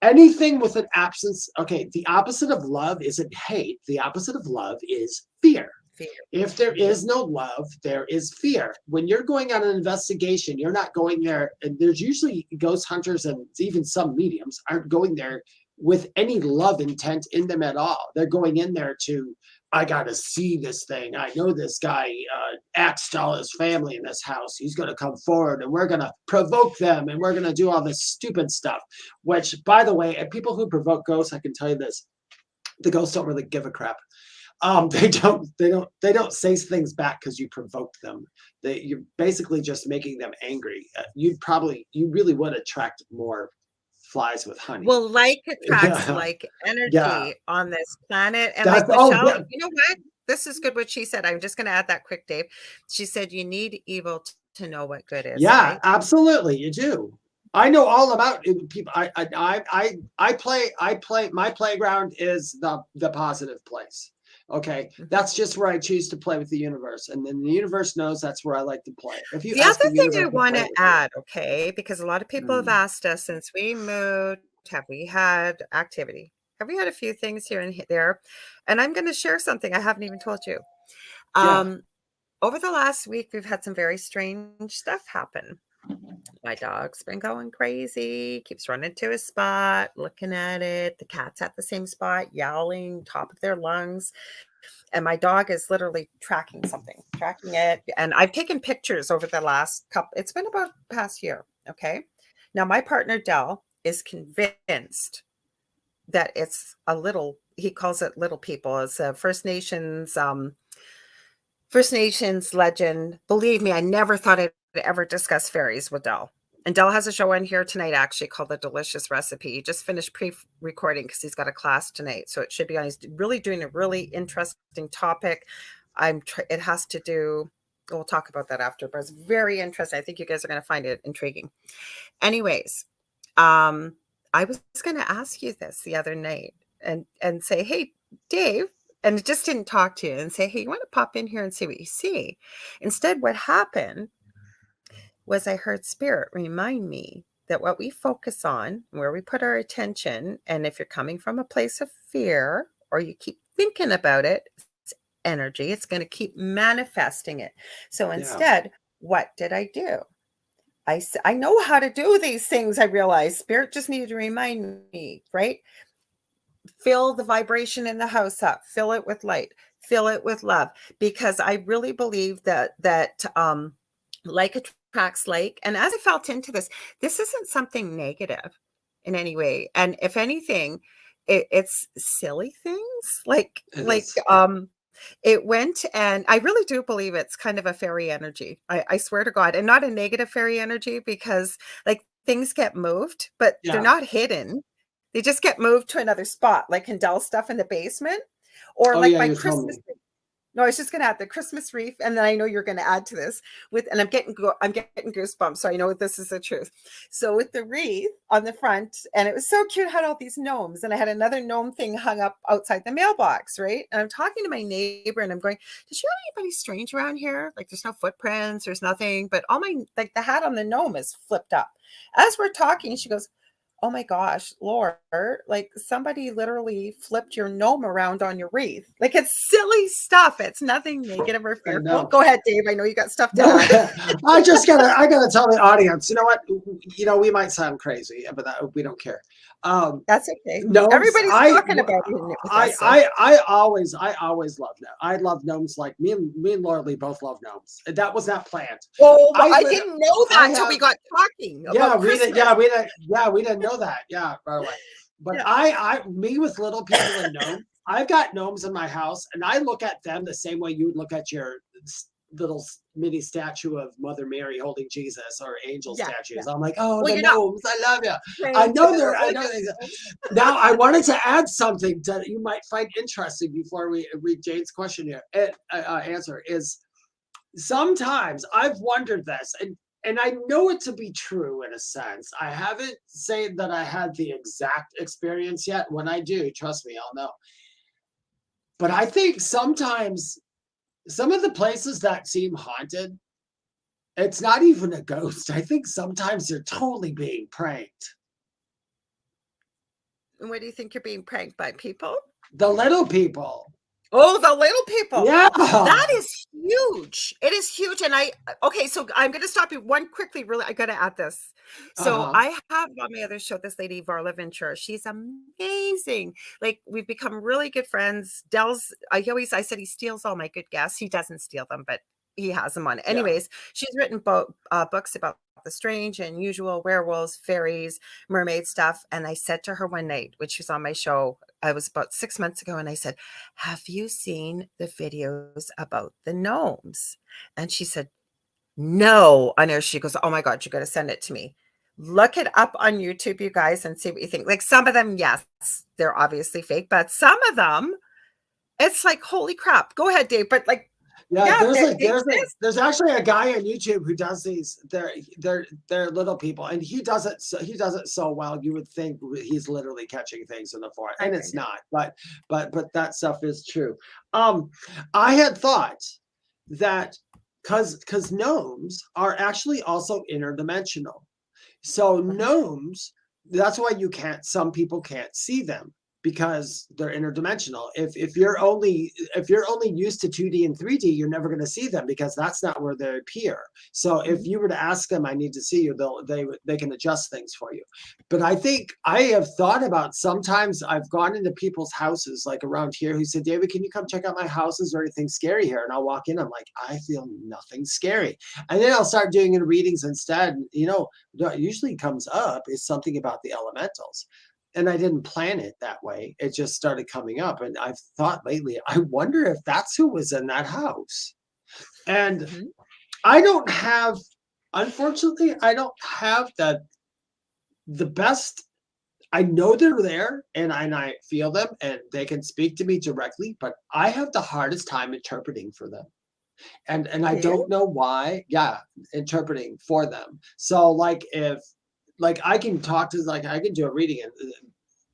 C: Anything with an absence, okay, the opposite of love isn't hate. The opposite of love is fear.
B: Fear.
C: If there is no love, there is fear. When you're going on an investigation, you're not going there, and there's usually ghost hunters and even some mediums aren't going there with any love intent in them at all. They're going in there to, I got to see this thing. I know this guy axed all his family in this house. He's going to come forward and we're going to provoke them and we're going to do all this stupid stuff. Which, by the way, people who provoke ghosts, I can tell you this, the ghosts don't really give a crap. They don't say things back because you provoked them. You're basically just making them angry. You really would attract more flies with honey.
B: Well, like attracts
C: Yeah,
B: like
C: yeah.
B: energy on this planet. And
C: That's
B: like
C: yeah,
B: Michelle, you know what? This is good what she said. I'm just going to add that quick, Dave. She said you need evil to know what good is,
C: yeah.
B: right?
C: Absolutely, you do. I know all about it, people. I play. My playground is the positive place. Okay,
B: Mhm.
C: that's just where I choose to play with the universe, and then the universe knows that's where I like to play. If you
B: The
C: ask
B: other
C: the
B: thing
C: universe
B: I
C: to
B: want
C: play
B: to
C: with you,
B: add, okay, because a lot of people have asked us since we moved, have we had activity? Have we had a few things here and there? And I'm going to share something I haven't even told you.
C: yeah,
B: Um, Over the last week, we've had some very strange stuff happen. My dog's been going crazy, keeps running to his spot, looking at it. The cat's at the same spot, yowling, top of their lungs. And my dog is literally tracking it. And I've taken pictures over the last couple, it's been about past year. Okay. Now, my partner, Dell, is convinced that it's he calls it little people. It's a First Nations legend. Believe me, I never thought I'd ever discuss fairies with Dell. And Dell has a show on here tonight, actually, called The Delicious Recipe. He just finished pre-recording because he's got a class tonight. So it should be on. He's really doing a really interesting topic. It has to do, we'll talk about that after, but it's very interesting. I think you guys are going to find it intriguing. Anyways, I was going to ask you this the other night and say, hey, Dave, and just didn't talk to you and say, hey, you want to pop in here and see what you see? Instead, what happened was I heard Spirit remind me that what we focus on, where we put our attention, and if you're coming from a place of fear or you keep thinking about it, it's energy. It's going to keep manifesting it. So
C: Yeah.
B: instead, what did I do? I know how to do these things. I realized Spirit just needed to remind me, right? Fill the vibration in the house up, fill it with light, fill it with love, because I really believe that like attracts like. And as I felt into this isn't something negative in any way. And if anything, it's silly things
C: It is.
B: it went, and I really do believe it's kind of a fairy energy. I swear to God, and not a negative fairy energy, because like things get moved, but they're
C: Yeah.
B: not hidden. They just get moved to another spot, like Kendall stuff in the basement, or
C: Oh
B: like
C: yeah,
B: my
C: you told
B: Christmas.
C: me.
B: No, I was just going to add the Christmas wreath, and then I know you're going to add to this and I'm getting goosebumps, so I know this is the truth. So with the wreath on the front, and it was so cute, had all these gnomes, and I had another gnome thing hung up outside the mailbox, right? And I'm talking to my neighbor, and I'm going, "Did you have anybody strange around here? Like, there's no footprints, there's nothing, but all my like the hat on the gnome is flipped up." As we're talking, she goes, "Oh my gosh, Laura, like somebody literally flipped your gnome around on your wreath." Like, it's silly stuff. It's nothing negative or
C: I
B: fearful.
C: know.
B: Go ahead, Dave. I know you got stuff to
C: No,
B: add.
C: I gotta tell the audience, you know what? You know, we might sound crazy, but that, we don't care.
B: That's okay.
C: Gnomes,
B: Everybody's talking about it with us. So.
C: I always love gnomes. I love gnomes. Like me and Lorilei both love gnomes. That was not planned.
B: Oh, I didn't know that until we got talking about Christmas.
C: We didn't know that. Yeah, right away. But
B: Yeah.
C: me with little people and gnomes, I've got gnomes in my house, and I look at them the same way you would look at your little mini statue of Mother Mary holding Jesus, or angel statues. I'm like, oh, well, the gnomes, I love you. I know they're. I know. Now, I wanted to add something that you might find interesting before we read Jane's question here. Answer is, sometimes I've wondered this, and I know it to be true in a sense. I haven't said that I had the exact experience yet. When I do, trust me, I'll know. But I think sometimes some of the places that seem haunted, it's not even a ghost. I think sometimes they're totally being pranked.
B: And what do you think you're being pranked by? People?
C: The little people.
B: Oh, the little people.
C: Yeah.
B: That is huge. It is huge. And okay, so I'm going to stop you one quickly. Really, I got to add this. So I have on my other show, this lady, Varla Ventura. She's amazing. Like, we've become really good friends. Dell's, I said he steals all my good guests. He doesn't steal them, but he has them on. Anyways, she's written books about the strange and unusual, werewolves, fairies, mermaid stuff. And I said to her one night, when she was on my show, I was about 6 months ago, and I said, "Have you seen the videos about the gnomes?" And she said, "No." And there she goes, "Oh my God, you got to send it to me." Look it up on YouTube, you guys, and see what you think. Like, some of them, yes, they're obviously fake, but some of them, it's like, holy crap. Go ahead, Dave. But like,
C: there's actually a guy on YouTube who does these. They're little people, and he does it so well. You would think he's literally catching things in the forest, and it's not. But that stuff is true. I had thought that because gnomes are actually also interdimensional. So gnomes, that's why some people can't see them, because they're interdimensional. If you're only used to 2D and 3D, you're never going to see them, because that's not where they appear. So if you were to ask them, "I need to see you," they can adjust things for you. But I think I have thought about, sometimes I've gone into people's houses, like around here, who said, "David, can you come check out my house? Is there anything scary here?" And I'll walk in, I'm like, I feel nothing scary. And then I'll start doing in readings instead. You know, what usually comes up is something about the elementals. And I didn't plan it that way. It just started coming up. And I've thought lately, I wonder if that's who was in that house. And I don't have, unfortunately, I don't have the best. I know they're there, and I feel them, and they can speak to me directly, but I have the hardest time interpreting for them. And I don't know why. Yeah, interpreting for them. So like, if I can talk to, like, I can do a reading, and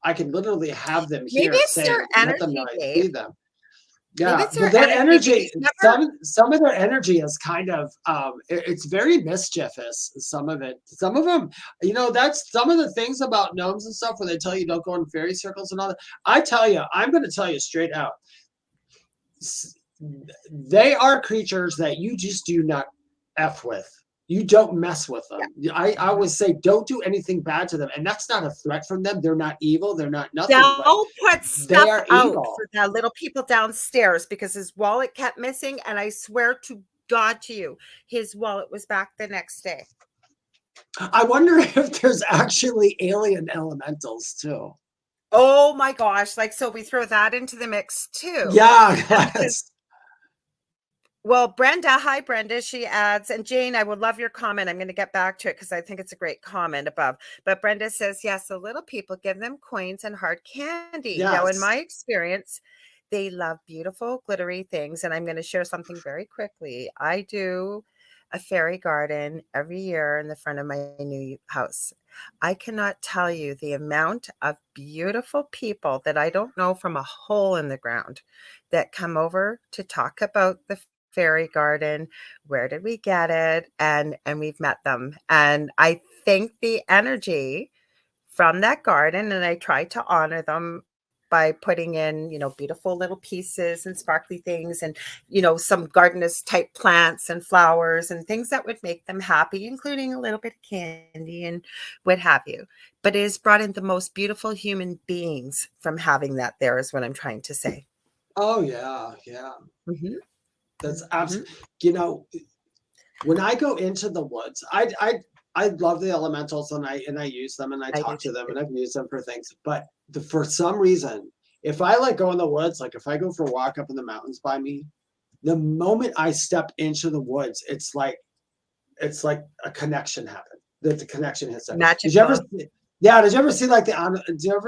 C: I can literally have them here,
B: maybe it's
C: say,
B: your
C: let them
B: energy,
C: know I see
B: Dave.
C: them.
B: Maybe
C: Yeah,
B: it's
C: but
B: their
C: their
B: energy.
C: energy,
B: Because never,
C: some of their energy is kind of it's very mischievous. Some of it, some of them, that's some of the things about gnomes and stuff where they tell you don't go in fairy circles and all that. I tell you, I'm going to tell you straight out, they are creatures that you just do not f with. You don't mess with them. I always say don't do anything bad to them, and that's not a threat from them. They're not evil. They're not nothing. But
B: they'll put
C: they
B: stuff
C: are
B: out
C: evil.
B: for the little people downstairs because his wallet kept missing. And I swear to God to you, his wallet was back the next day.
C: I wonder if there's actually alien elementals too.
B: Oh my gosh. Like, so we throw that into the mix too.
C: Yeah,
B: Because, well, Brenda, hi Brenda, she adds, and Jane, I would love your comment. I'm going to get back to it because I think it's a great comment above. But Brenda says, yes, the little people, give them coins and hard candy.
C: yes.
B: Now, in my experience, they love beautiful, glittery things. And I'm going to share something very quickly. I do a fairy garden every year in the front of my new house. I cannot tell you the amount of beautiful people that I don't know from a hole in the ground that come over to talk about the fairy garden. Where did we get it? And we've met them. And I think the energy from that garden, and I try to honor them by putting in, beautiful little pieces and sparkly things and, some gardenist type plants and flowers and things that would make them happy, including a little bit of candy and what have you. But it has brought in the most beautiful human beings from having that there is what I'm trying to say.
C: Oh, yeah. Yeah.
B: Mm-hmm.
C: That's absolutely, when I go into the woods, I love the elementals and I use them and I talk to them and I've used them for things. But for some reason, if I go in the woods, like if I go for a walk up in the mountains by me, the moment I step into the woods, it's like a connection happened. That the connection hits there. Did you ever see did you ever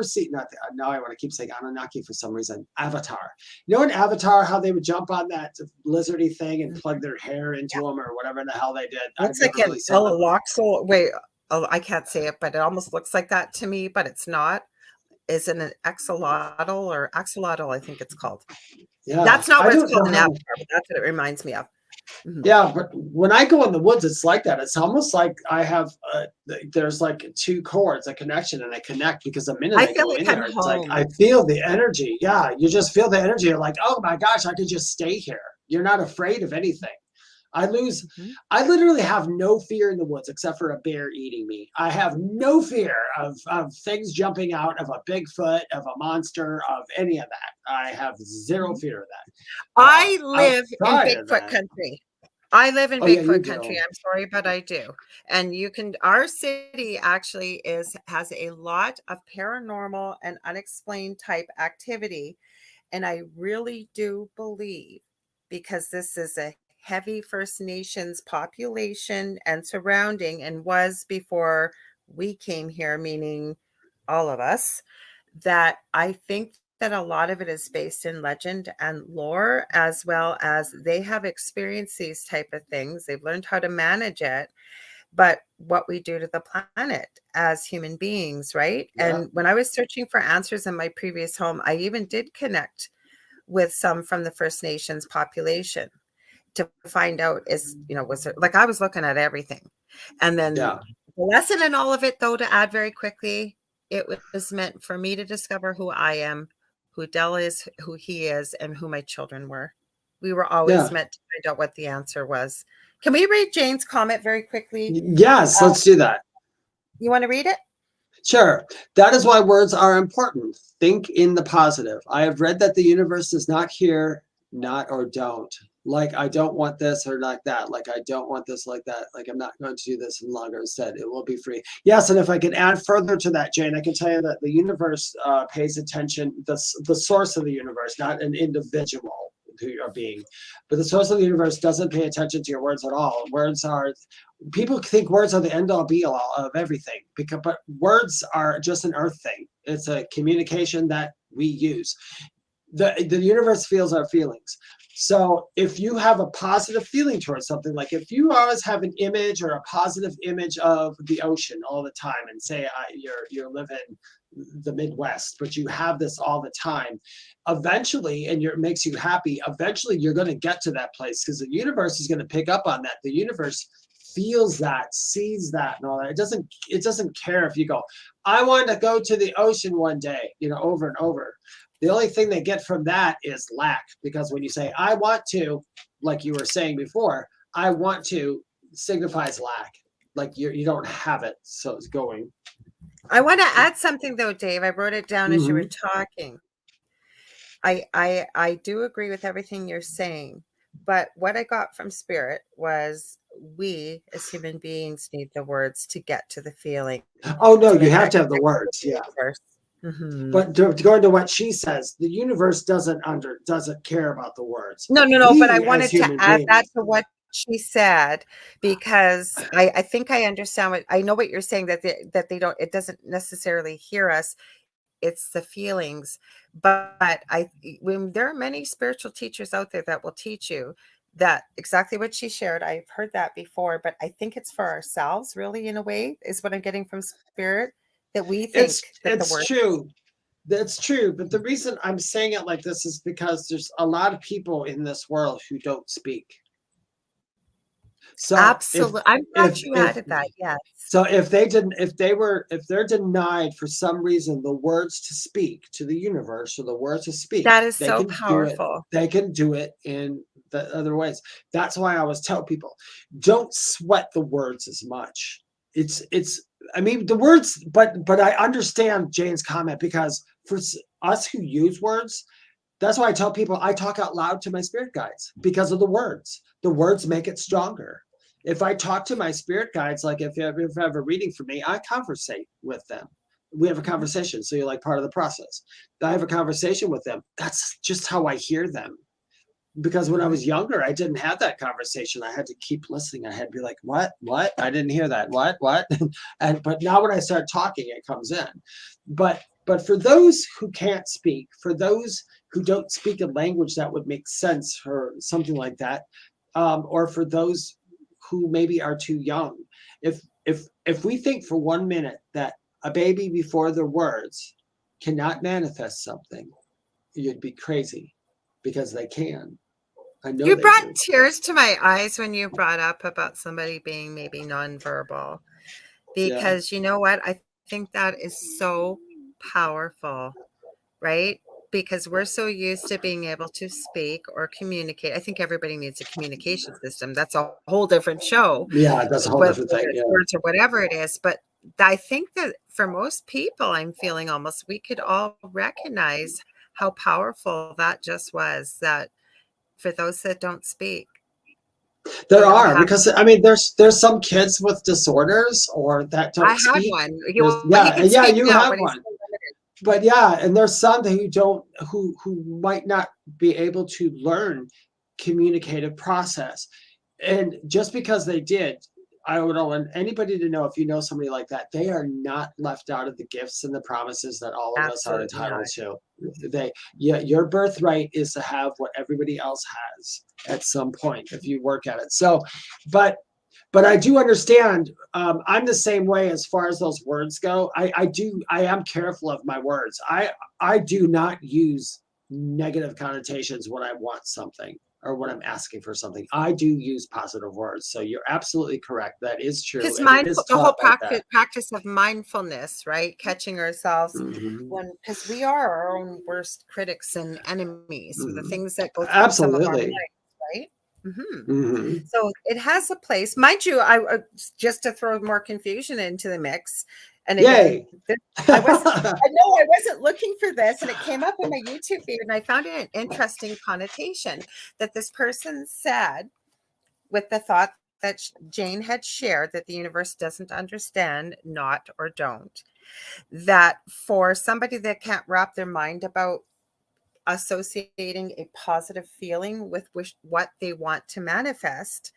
C: see now I want to keep saying Anunnaki for some reason, Avatar. In Avatar how they would jump on that lizardy thing and plug their hair into them or whatever the hell they did.
B: Looks like an Eloxol. Wait, I can't say it, but it almost looks like that to me, but it's not. Is it an axolotl or axolotl? I think it's called. Yeah, that's not what it's called in Avatar, but that's what it reminds me of. Mm-hmm.
C: Yeah, but when I go in the woods, it's like that. It's almost like I have there's like two chords, a connection, and I connect because the minute I go in there, it's like I feel the energy. Yeah, you just feel the energy. You're like, oh my gosh, I could just stay here. You're not afraid of anything. I literally have no fear in the woods except for a bear eating me. I have no fear of things jumping out, of a Bigfoot, of a monster, of any of that. I have zero fear of that.
B: I live in Bigfoot country. I live in Bigfoot country. I'm sorry, but I do. And our city actually has a lot of paranormal and unexplained type activity. And I really do believe, because this is a heavy First Nations population and surrounding, and was before we came here, meaning all of us, that I think that a lot of it is based in legend and lore, as well as they have experienced these type of things. They've learned how to manage it, but what we do to the planet as human beings, right? Yeah. And when I was searching for answers in my previous home, I even did connect with some from the First Nations population to find out was it, like I was looking at everything. And then the lesson in all of it, though, to add very quickly, it was meant for me to discover who I am, who Del is, who he is, and who my children were. We were always meant to find out what the answer was. Can we read Jane's comment very quickly?
C: Yes, let's do that.
B: You want to read it?
C: Sure. That is why words are important. Think in the positive. I have read that the universe does not hear, not or don't. Like, I don't want this or like that. Like, I don't want this like that. Like, I'm not going to do this any longer. Instead, it will be free. Yes, and if I can add further to that, Jane, I can tell you that the universe pays attention, the source of the universe, not an individual who you're being, but the source of the universe doesn't pay attention to your words at all. People think words are the end all be all of everything, but words are just an earth thing. It's a communication that we use. The universe feels our feelings. So if you have a positive feeling towards something, like if you always have an image or a positive image of the ocean all the time, and say you're living, the Midwest, but you have this all the time. Eventually, and it makes you happy. Eventually, you're going to get to that place because the universe is going to pick up on that. The universe feels that, sees that, and all that. It doesn't care if you go, I want to go to the ocean one day, over and over. The only thing they get from that is lack, because when you say, I want to, like you were saying before, I want to signifies lack. Like you don't have it, so it's going.
B: I want to add something though, Dave. I wrote it down as you were
C: Mm-hmm.
B: talking. I do agree with everything you're saying, but what I got from Spirit was we as human beings need the words to get to the feeling.
C: Oh no,
B: to
C: you
B: make
C: have
B: that
C: to have the
B: connection with
C: words,
B: the
C: yeah.
B: universe. Mm-hmm.
C: But to go into what she says, the universe doesn't care about the words.
B: No, but I
C: We as
B: wanted to
C: human
B: add that
C: beings.
B: to what she said, because I think I understand I know what you're saying, that they don't, it doesn't necessarily hear us. It's the feelings. But when there are many spiritual teachers out there that will teach you that exactly what she shared. I've heard that before, but I think it's for ourselves, really, in a way, is what I'm getting from Spirit, that we think that the
C: It's
B: word.
C: true. That's true. But the reason I'm saying it like this is because there's a lot of people in this world who don't speak. So
B: Absolutely. I'm glad you
C: if
B: added that. Yes.
C: so if they're denied for some reason the words to speak to the universe, or the words to speak,
B: That is
C: they
B: so
C: can do it.
B: powerful.
C: They can do it in the other ways. That's why I always tell people, don't sweat the words as much. It's I mean the words, but I understand Jane's comment, because for us who use words, that's why I tell people I talk out loud to my spirit guides, because of the words. The words make it stronger. If I talk to my spirit guides, like if you have a reading for me, I conversate with them. We have a conversation. So you're like part of the process. I have a conversation with them. That's just how I hear them. Because when I was younger, I didn't have that conversation. I had to keep listening. I had to be like, what? I didn't hear that. What? But now when I start talking, it comes in. But for those who can't speak, for those who don't speak a language that would make sense, or something like that, or for those who maybe are too young, if we think for 1 minute that a baby before their words cannot manifest something, you'd be crazy, because they can. I know
B: You
C: they
B: brought
C: do.
B: tears to my eyes when you brought up about somebody being maybe nonverbal,
C: Yeah.
B: because you know what? I think that is so powerful, right? Because we're so used to being able to speak or communicate. I think everybody needs a communication system. That's a whole different show,
C: Yeah, that's a whole
B: whether
C: different thing.
B: it's
C: Yeah.
B: words or whatever it is. But I think that for most people, I'm feeling almost we could all recognize how powerful that just was, that for those that don't speak,
C: There
B: they don't
C: are,
B: have.
C: because I mean there's some kids with disorders or that
B: I
C: don't
B: had
C: speak.
B: one.
C: There's
B: He can
C: yeah,
B: speak
C: you
B: now,
C: have
B: but he's
C: one.
B: still limited.
C: But yeah, and there's some who don't, who might not be able to learn communicative process. And just because they did, I would want anybody to know, if you know somebody like that, they are not left out of the gifts and the promises that all of us are
B: Absolutely not.
C: entitled to. Yeah, your birthright is to have what everybody else has at some point if you work at it. So, but I do understand. I'm the same way as far as those words go. I am careful of my words. I do not use negative connotations when I want something or when I'm asking for something. I do use positive words. So you're absolutely correct. That is true,
B: Because
C: and it is
B: the whole
C: taught like that.
B: practice of mindfulness, right? Catching ourselves
C: Mhm.
B: because we are our own worst critics and enemies, and the
C: Mhm.
B: things that go through some of our
C: Absolutely.
B: minds, right? Hmm.
C: Mhm.
B: So it has a place, mind you. I just to throw more confusion into the mix, and again,
C: Yay.
B: I wasn't. I know I wasn't looking for this, and it came up in my YouTube feed, and I found it an interesting connotation that this person said, with the thought that Jane had shared, that the universe doesn't understand not or don't. That for somebody that can't wrap their mind about associating a positive feeling with what they want to manifest.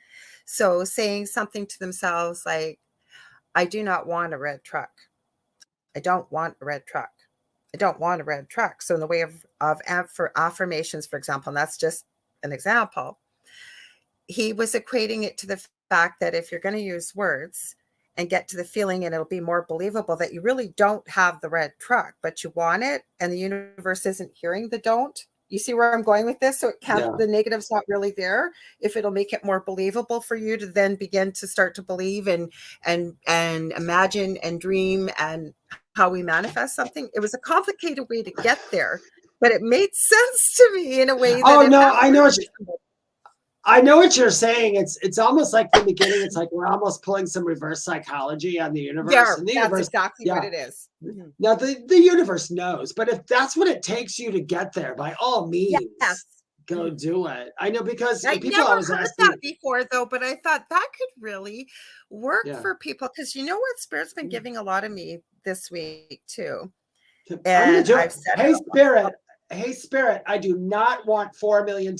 B: So saying something to themselves like, I do not want a red truck. I don't want a red truck. I don't want a red truck. So in the way for affirmations, for example, and that's just an example, he was equating it to the fact that if you're going to use words and get to the feeling, and it'll be more believable that you really don't have the red truck, but you want it, and the universe isn't hearing the don't. You see where I'm going with this? So it can't, the negative's not really there. If it'll make it more believable for you to then begin to start to believe and imagine and dream and how we manifest something. It was a complicated way to get there, but it made sense to me in a way that
C: I know what you're saying. It's almost like the beginning. It's like we're almost pulling some reverse psychology on the universe.
B: Yeah,
C: and the
B: that's
C: universe,
B: exactly what it is. Mm-hmm.
C: Now the universe knows, but if that's what it takes you to get there, by all means, go do it. I know, because people always ask me
B: that before though, but I thought that could really work for people, because you know what, Spirit's been giving a lot of me this week too. And I've said,
C: hey, Spirit, I do not want $4 million.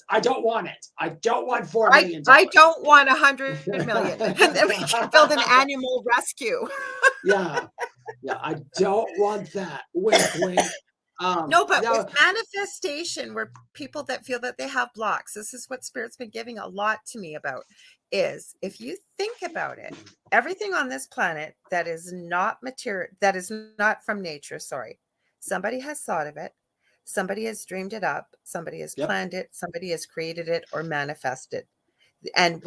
C: I don't want it. I don't want $4 million.
B: I don't want 100 million. And then we can build an animal rescue.
C: Yeah. I don't want that. Wink, wink.
B: No, but with manifestation, where people that feel that they have blocks, this is what Spirit's been giving a lot to me about, is if you think about it, everything on this planet that is not material, that is not from nature, somebody has thought of it. Somebody has dreamed it up, somebody has planned it, somebody has created it or manifested. And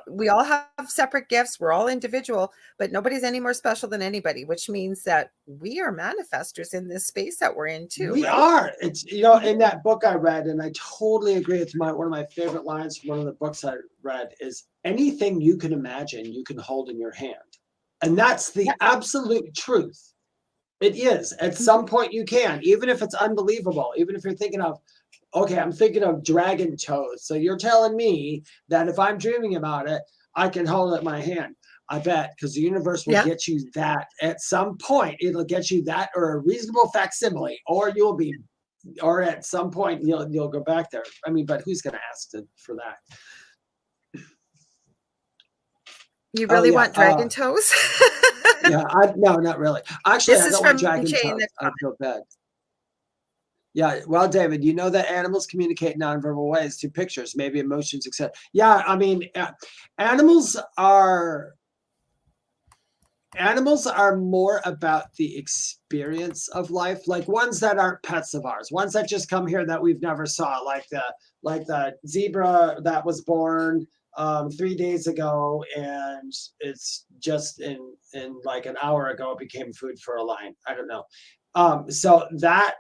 B: we all have separate gifts. We're all individual, but nobody's any more special than anybody, which means that we are manifestors in this space that we're in too.
C: We are. It's, in that book I read, and I totally agree with one of my favorite lines from one of the books I read is, anything you can imagine, you can hold in your hand. And that's the absolute truth. It is. At some point you can, even if it's unbelievable, even if you're thinking of, okay, I'm thinking of dragon toes. So you're telling me that if I'm dreaming about it, I can hold it in my hand. I bet, because the universe will get you that at some point. It'll get you that, or a reasonable facsimile, or or at some point you'll go back there. I mean, but who's going to ask for that?
B: You really want dragon toes?
C: No, not really. Actually, I don't want dragon toes. I feel bad. Yeah, well, David, you know that animals communicate nonverbal ways through pictures, maybe emotions, etc. Yeah, I mean, animals are more about the experience of life, like ones that aren't pets of ours, ones that just come here that we've never saw, like the zebra that was born 3 days ago, and it's just in like an hour ago it became food for a lion. I don't know. So that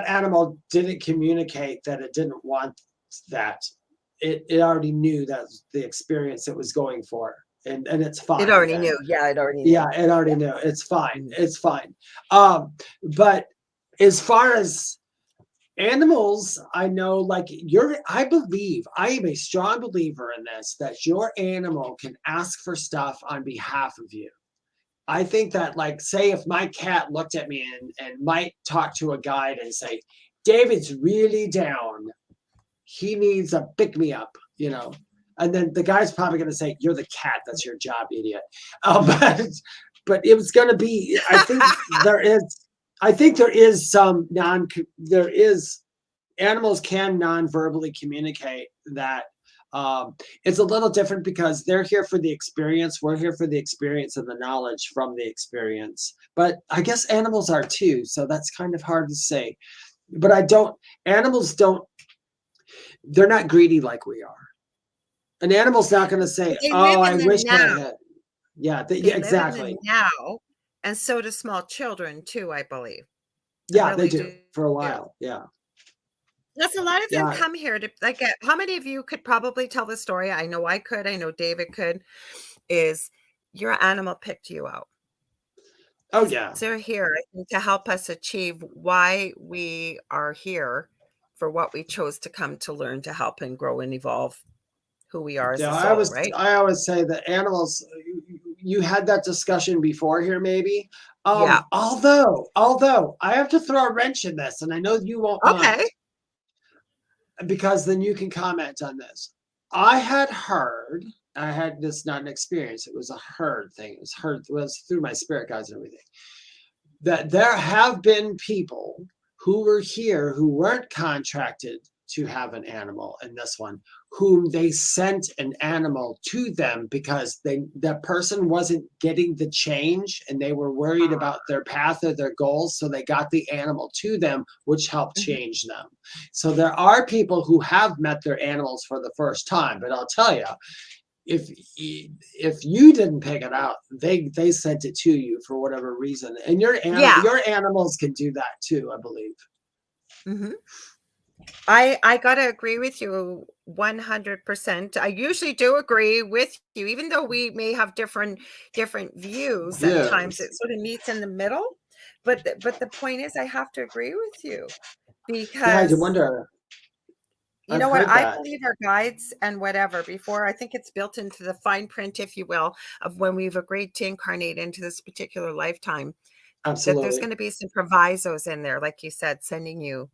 C: animal didn't communicate that it didn't want that. It already knew that the experience it was going for, and it's fine.
B: It already knew. Yeah, it already knew.
C: Yeah, it already knew. It's fine. It's fine. But as far as animals, I know, like I am a strong believer in this, that your animal can ask for stuff on behalf of you. I think that, like, say if my cat looked at me and might talk to a guide and say, David's really down, he needs a pick-me-up, and then the guy's probably going to say, you're the cat, that's your job, idiot. But it was going to be, I think animals can non-verbally communicate that. It's a little different because they're here for the experience. We're here for the experience and the knowledge from the experience. But I guess animals are too, so that's kind of hard to say. But they're not greedy like we are. An animal's not going to say, "Oh, I wish I had." Yeah, exactly.
B: Now, and so do small children too, I believe.
C: Yeah, really they do for a while. Yeah.
B: That's a lot of them come here to, like, how many of you could probably tell the story? I know I could. I know David could. Is your animal picked you out?
C: Oh yeah.
B: They're here, I think, to help us achieve why we are here, for what we chose to come to learn, to help and grow and evolve who we are as a soul, right?
C: I always say that animals, you had that discussion before here, maybe. Although I have to throw a wrench in this, and I know you won't mind, because then you can comment on this. I had this, not an experience, it was a heard thing. It was through my spirit guides and everything, that there have been people who were here who weren't contracted to have an animal in this one, whom they sent an animal to them because that person wasn't getting the change and they were worried about their path or their goals. So they got the animal to them, which helped change them. So there are people who have met their animals for the first time, but I'll tell you, if you didn't pick it out, they sent it to you for whatever reason. And your animals can do that too, I believe.
B: Mm-hmm. I gotta agree with you 100%. I usually do agree with you, even though we may have different views. Sometimes it sort of meets in the middle. But the point is, I have to agree with you because
C: I wonder.
B: You know what? I believe our guides and whatever before. I think it's built into the fine print, if you will, of when we've agreed to incarnate into this particular lifetime.
C: Absolutely.
B: That there's going to be some provisos in there, like you said, sending you,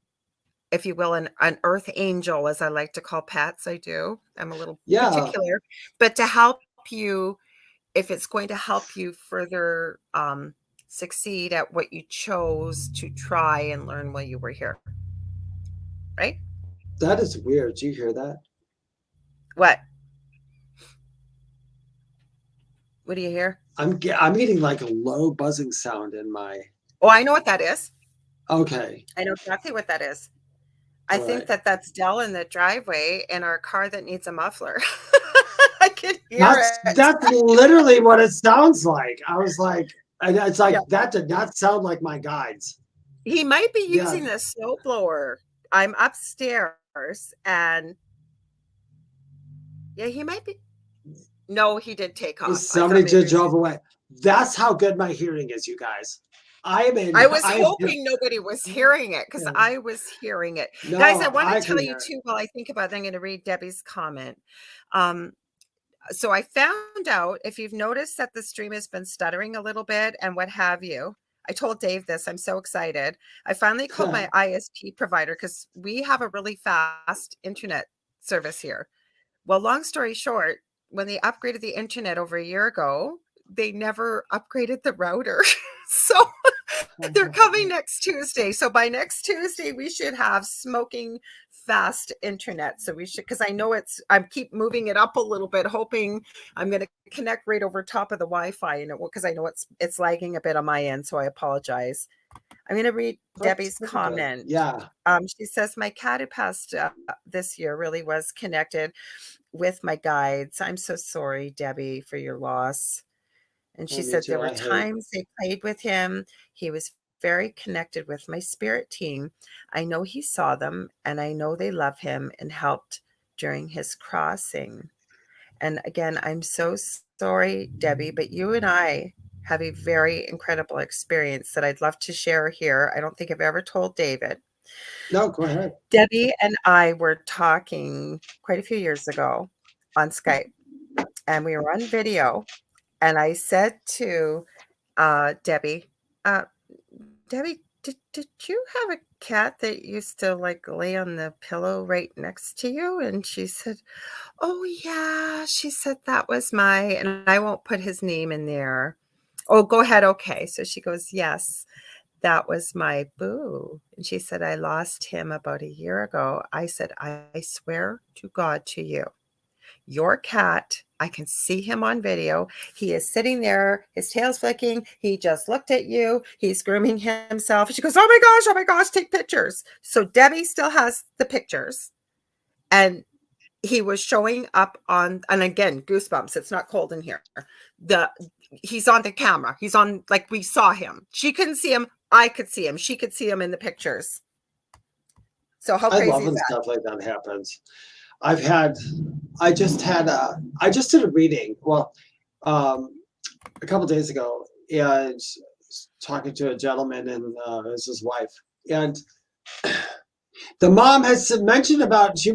B: if you will, an earth angel, as I like to call pets. I do. I'm a little particular, but to help you, if it's going to help you further succeed at what you chose to try and learn while you were here. Right?
C: That is weird. Do you hear that?
B: What? What do you hear?
C: I'm getting like a low buzzing sound in my.
B: Oh, I know what that is.
C: Okay.
B: I know exactly what that is. I think that's Dell in the driveway in our car that needs a muffler. I can hear it.
C: That's literally what it sounds like. I was like, it's like that did not sound like my guides.
B: He might be using the snow blower. I'm upstairs and he might be. No, he did take off.
C: Somebody just drove away. That's how good my hearing is, you guys. I was
B: hoping nobody was hearing it because I was hearing it. No, guys, I want to tell you too, while I think about it, I'm going to read Debbie's comment. So I found out, if you've noticed that the stream has been stuttering a little bit and what have you, I told Dave this. I'm so excited. I finally called my ISP provider because we have a really fast internet service here. Well, long story short, when they upgraded the internet over a year ago, they never upgraded the router. So they're coming next Tuesday. So by next Tuesday, we should have smoking fast internet. So we should, because I know I keep moving it up a little bit, hoping I'm going to connect right over top of the Wi-Fi, because I know it's lagging a bit on my end. So I apologize. I'm going to read Debbie's comment.
C: Yeah.
B: She says, my cat who passed this year really was connected with my guides. I'm so sorry, Debbie, for your loss. And she said there were times they played with him. He was very connected with my spirit team. I know he saw them and I know they love him and helped during his crossing. And again, I'm so sorry, Debbie, but you and I have a very incredible experience that I'd love to share here. I don't think I've ever told David.
C: No, go ahead.
B: Debbie and I were talking quite a few years ago on Skype, and we were on video. And I said to Debbie, Debbie, did you have a cat that used to like lay on the pillow right next to you? And she said, oh yeah. She said that was and I won't put his name in there. Oh, go ahead. Okay. So she goes, yes, that was my Boo. And she said, I lost him about a year ago. I said, I swear to God to you, your cat, I can see him on video. He is sitting there, his tail's flicking. He just looked at you. He's grooming himself. She goes, oh my gosh, take pictures. So Debbie still has the pictures. And he was showing up on, and again, goosebumps. It's not cold in here. He's on the camera. He's on, like, we saw him. She couldn't see him. I could see him. She could see him in the pictures. So how crazy is that? I love when
C: stuff like that happens. I just did a reading. Well, a couple days ago, and talking to a gentleman, and it was his wife, and the mom has mentioned about she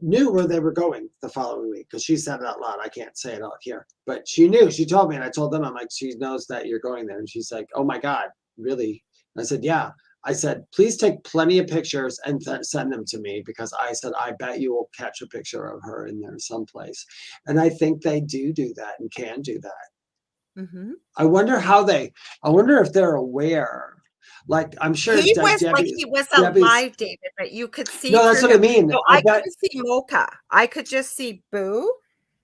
C: knew where they were going the following week because she said it out loud. I can't say it out here, but she knew. She told me, and I told them, I'm like, she knows that you're going there, and she's like, oh my God, really? And I said, yeah. I said, please take plenty of pictures and send them to me, because I said, I bet you will catch a picture of her in there someplace. And I think they do that and can do that. Mm-hmm. I wonder if they're aware. Like I'm sure
B: He was like
C: Debbie's
B: he was
C: Debbie's.
B: alive, David, but you could see
C: No, that's
B: through
C: what I
B: him.
C: mean.
B: So
C: I
B: I
C: bet.
B: couldn't see Mocha. I could just see Boo,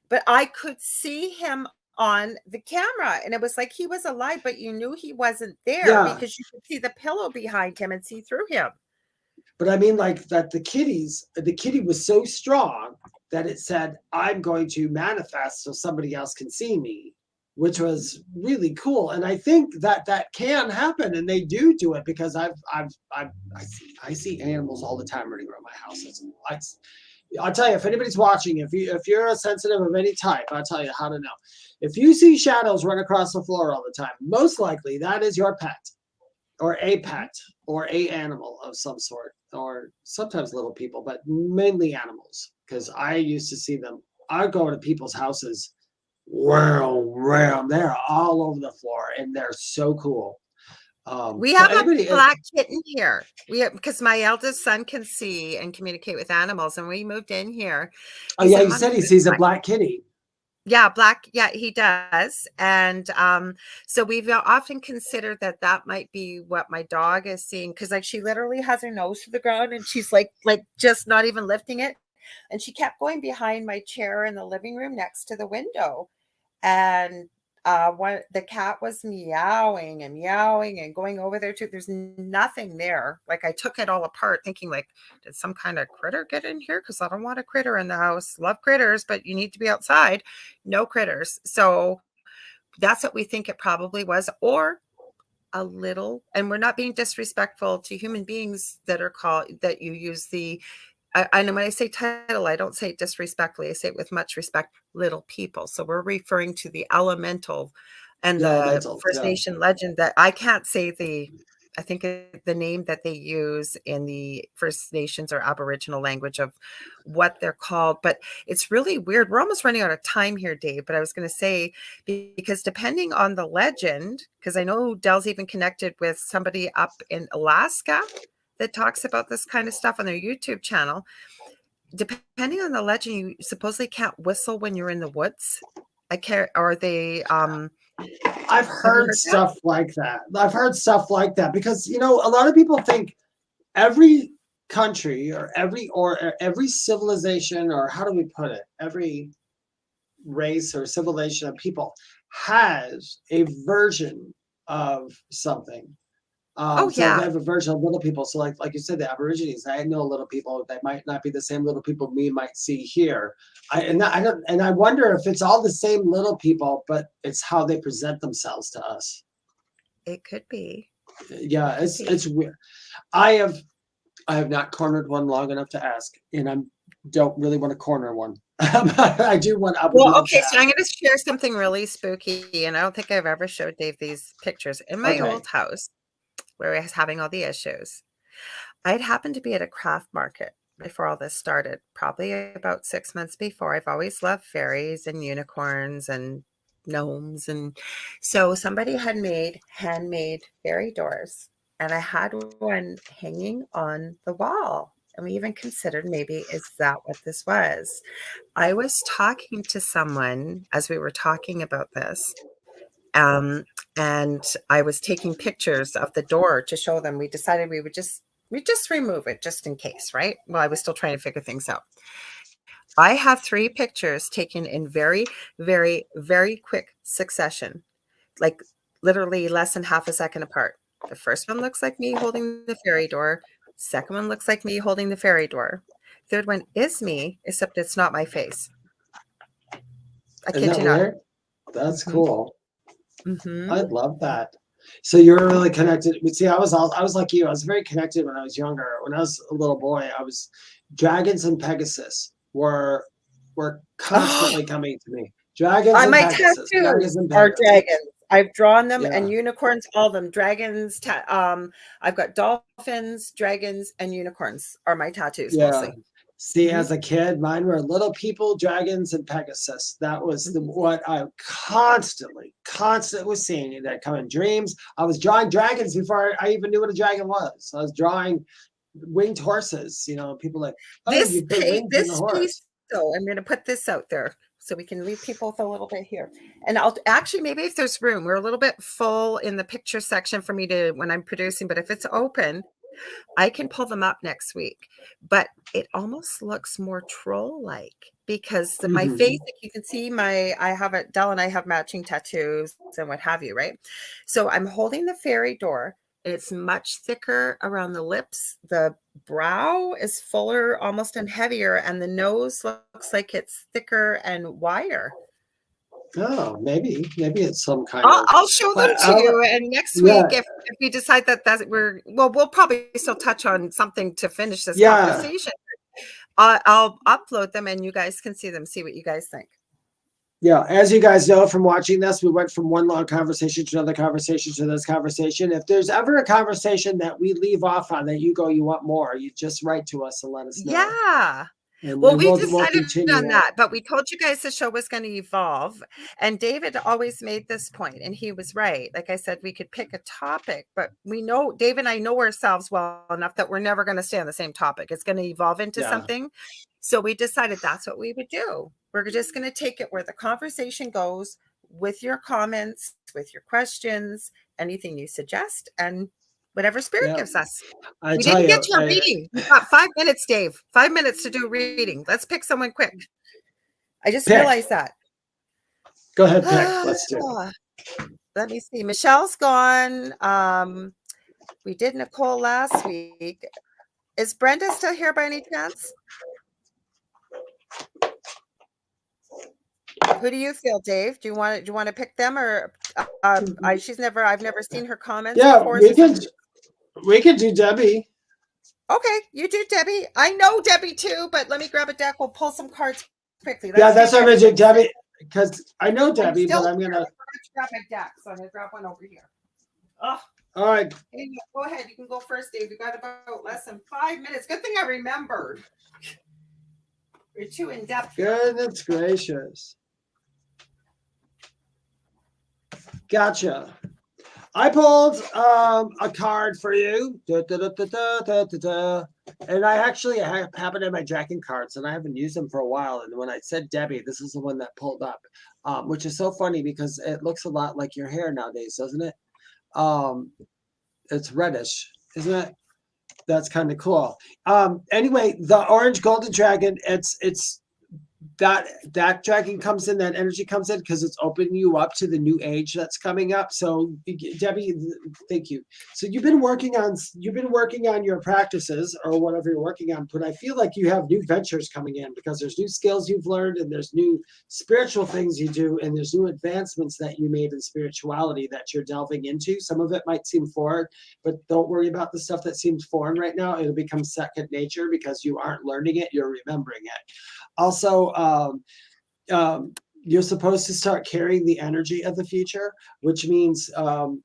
B: but I could see him on the camera, and it was like he was alive, but you knew he wasn't there
C: Yeah,
B: because you could see the pillow behind him and see through him.
C: but I mean, like that the kitty was so strong that it said, "I'm going to manifest so somebody else can see me," which was really cool. And I think that that can happen, and they do it because I see animals all the time running around my house. I'll tell you, if anybody's watching, if you're a sensitive of any type, I'll tell you how to know. If you see shadows run across the floor all the time, most likely that is your pet, or a pet, or a animal of some sort, or sometimes little people, but mainly animals. Because I used to see them. I'd go to people's houses, wow, they're all over the floor, and they're so cool.
B: We
C: So
B: have a
C: anybody,
B: black kitten here. We have, because my eldest son can see and communicate with animals, and we moved in here.
C: oh
B: He
C: yeah,
B: said,
C: you
B: "Mom,
C: said he
B: you
C: sees a
B: black."
C: black kitty.
B: Yeah, black. Yeah, he does. And so we've often considered that that might be what my dog is seeing, because like she literally has her nose to the ground and she's like just not even lifting it. And she kept going behind my chair in the living room next to the window. And the cat was meowing and going over there too. There's nothing there. Like I took it all apart thinking like, did some kind of critter get in here? Because I don't want a critter in the house. Love critters, but you need to be outside. No critters. So that's what we think it probably was. Or a little, and we're not being disrespectful to human beings that are called, that you use the, I know when I say title, I don't say it disrespectfully. I say it with much respect, little people. So we're referring to the elemental and
C: The
B: the
C: elementals,
B: First
C: yeah.
B: Nation legend that I can't say I think the name that they use in the First Nations or Aboriginal language of what they're called. But it's really weird. We're almost running out of time here, Dave. But I was going to say, because depending on the legend, because I know Dell's even connected with somebody up in Alaska that talks about this kind of stuff on their YouTube channel. Depending on the legend, you supposedly can't whistle when you're in the woods. Or they
C: I've heard stuff like that. I've heard stuff like that because a lot of people think every country or every civilization, or how do we put it, every race or civilization of people has a version of something.
B: Oh
C: So
B: yeah.
C: they have a version of little people. So like you said, the Aborigines, I know little people that might not be the same little people we might see here. I wonder if it's all the same little people, but it's how they present themselves to us.
B: It could be.
C: Yeah, it's weird. I have not cornered one long enough to ask, and I don't really want to corner one. I do want.
B: Well, okay, so I'm going to share something really spooky, and I don't think I've ever showed Dave these pictures. In my old house, where I was having all the issues, I'd happened to be at a craft market before all this started, probably about 6 months before. I've always loved fairies and unicorns and gnomes. And so somebody had made handmade fairy doors, and I had one hanging on the wall. And we even considered, maybe, is that what this was? I was talking to someone as we were talking about this. And I was taking pictures of the door to show them. We decided we just remove it just in case, right? Well, I was still trying to figure things out. I have 3 pictures taken in very, very, very quick succession, like literally less than half a second apart. The first one looks like me holding the fairy door. Second one looks like me holding the fairy door. Third one is me, except it's not my face. I kid you not.
C: That's cool.
B: Mm-hmm.
C: I love that. So you're really connected. See, I was like you. I was very connected when I was younger. When I was a little boy, I was dragons and Pegasus were constantly coming to me. Dragons and
B: my
C: Pegasus.
B: Tattoos are dragons. I've drawn them, and unicorns, all of them. Dragons. I've got dolphins, dragons, and unicorns are my tattoos mostly.
C: See, as a kid, mine were little people, dragons, and Pegasus. That was what I constantly was seeing that come in dreams. I was drawing dragons before I even knew what a dragon was. I was drawing winged horses. People like, oh, you put wings in the horse.
B: So I'm going to put this out there. so we can leave people with a little bit here. And I'll actually, maybe if there's room, we're a little bit full in the picture section for me to, when I'm producing, but if it's open, I can pull them up next week. But it almost looks more troll-like because my face, like you can see Dell and I have matching tattoos and what have you, right? So I'm holding the fairy door. It's much thicker around the lips. The brow is fuller, almost and heavier, and the nose looks like it's thicker and wider.
C: Oh, maybe it's some kind of.
B: I'll show them to you, and next week, if we decide that we'll probably still touch on something to finish this conversation. I'll upload them, and you guys can see them. See what you guys think.
C: Yeah, as you guys know from watching this, we went from one long conversation to another conversation to this conversation. If there's ever a conversation that we leave off on that you want more, you just write to us and let us know.
B: Yeah.
C: And
B: well, we decided on that, but we told you guys the show was going to evolve. And David always made this point, and he was right. Like I said, we could pick a topic, but we know, Dave and I know ourselves well enough that we're never going to stay on the same topic. It's going to evolve into something. So we decided that's what we would do. We're just going to take it where the conversation goes, with your comments, with your questions, anything you suggest, and whatever spirit gives us. We didn't get to a reading. We've got 5 minutes, Dave. 5 minutes to do a reading. Let's pick someone quick. I just realized that.
C: Go ahead, pick. Let's do it.
B: Let me see. Michelle's gone. We did Nicole last week. Is Brenda still here by any chance? Who do you feel, Dave? Do you want to pick them, or I've never seen her comments before.
C: We could do Debbie.
B: Okay, you do Debbie. I know Debbie too, but let me grab a deck. We'll pull some cards quickly.
C: That's what I'm going to do, Debbie, because I know Debbie, but I'm going to
B: grab my deck. So I'm going to grab one over here. Oh.
C: All right.
B: Hey, go ahead. You can go first, Dave. We got about less than 5 minutes. Good thing I remembered. You're too in depth.
C: Goodness gracious. Gotcha. I pulled a card for you. And I actually happen to have my Jacking cards, and I haven't used them for a while. And when I said Debbie, this is the one that pulled up, which is so funny because it looks a lot like your hair nowadays, doesn't it? It's reddish, isn't it? That's kind of cool. Anyway, the orange golden dragon, it's that dragon comes in, that energy comes in because it's opening you up to the new age that's coming up. So Debbie, thank you. So you've been working on your practices or whatever you're working on, but I feel like you have new ventures coming in because there's new skills you've learned, and there's new spiritual things you do, and there's new advancements that you made in spirituality that you're delving into. Some of it might seem foreign, but don't worry about the stuff that seems foreign right now. It'll become second nature because you aren't learning it, you're remembering it. Also, you're supposed to start carrying the energy of the future, which means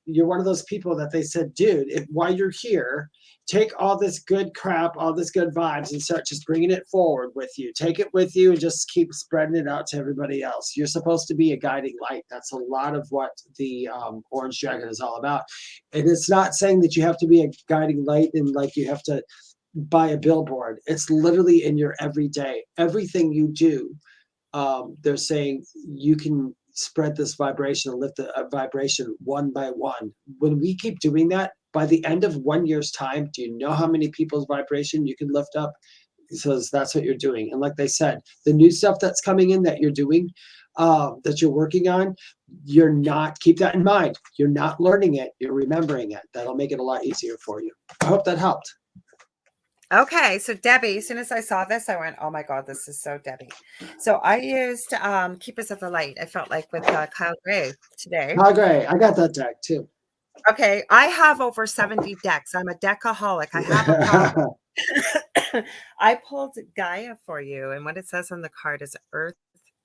C: you're one of those people that they said, dude, while you're here, take all this good crap, all this good vibes, and start just bringing it forward with you. Take it with you and just keep spreading it out to everybody else. You're supposed to be a guiding light. That's a lot of what the Orange Dragon is all about. And it's not saying that you have to be a guiding light and like you have to buy a billboard. It's literally in your everyday, everything you do. They're saying you can spread this vibration and lift the vibration one by one. When we keep doing that, by the end of 1 year's time, do you know how many people's vibration you can lift up? So that's what you're doing. And like they said, the new stuff that's coming in that you're doing, that you're working on, keep that in mind. You're not learning it, you're remembering it. That'll make it a lot easier for you. I hope that helped.
B: Okay, so Debbie, as soon as I saw this, I went, oh my God, this is so Debbie. So I used Keepers of the Light, I felt like, with Kyle Gray today.
C: Kyle Gray, I got that deck too.
B: Okay, I have over 70 decks. I'm a deckaholic. I have a problem. I pulled Gaia for you, and what it says on the card is Earth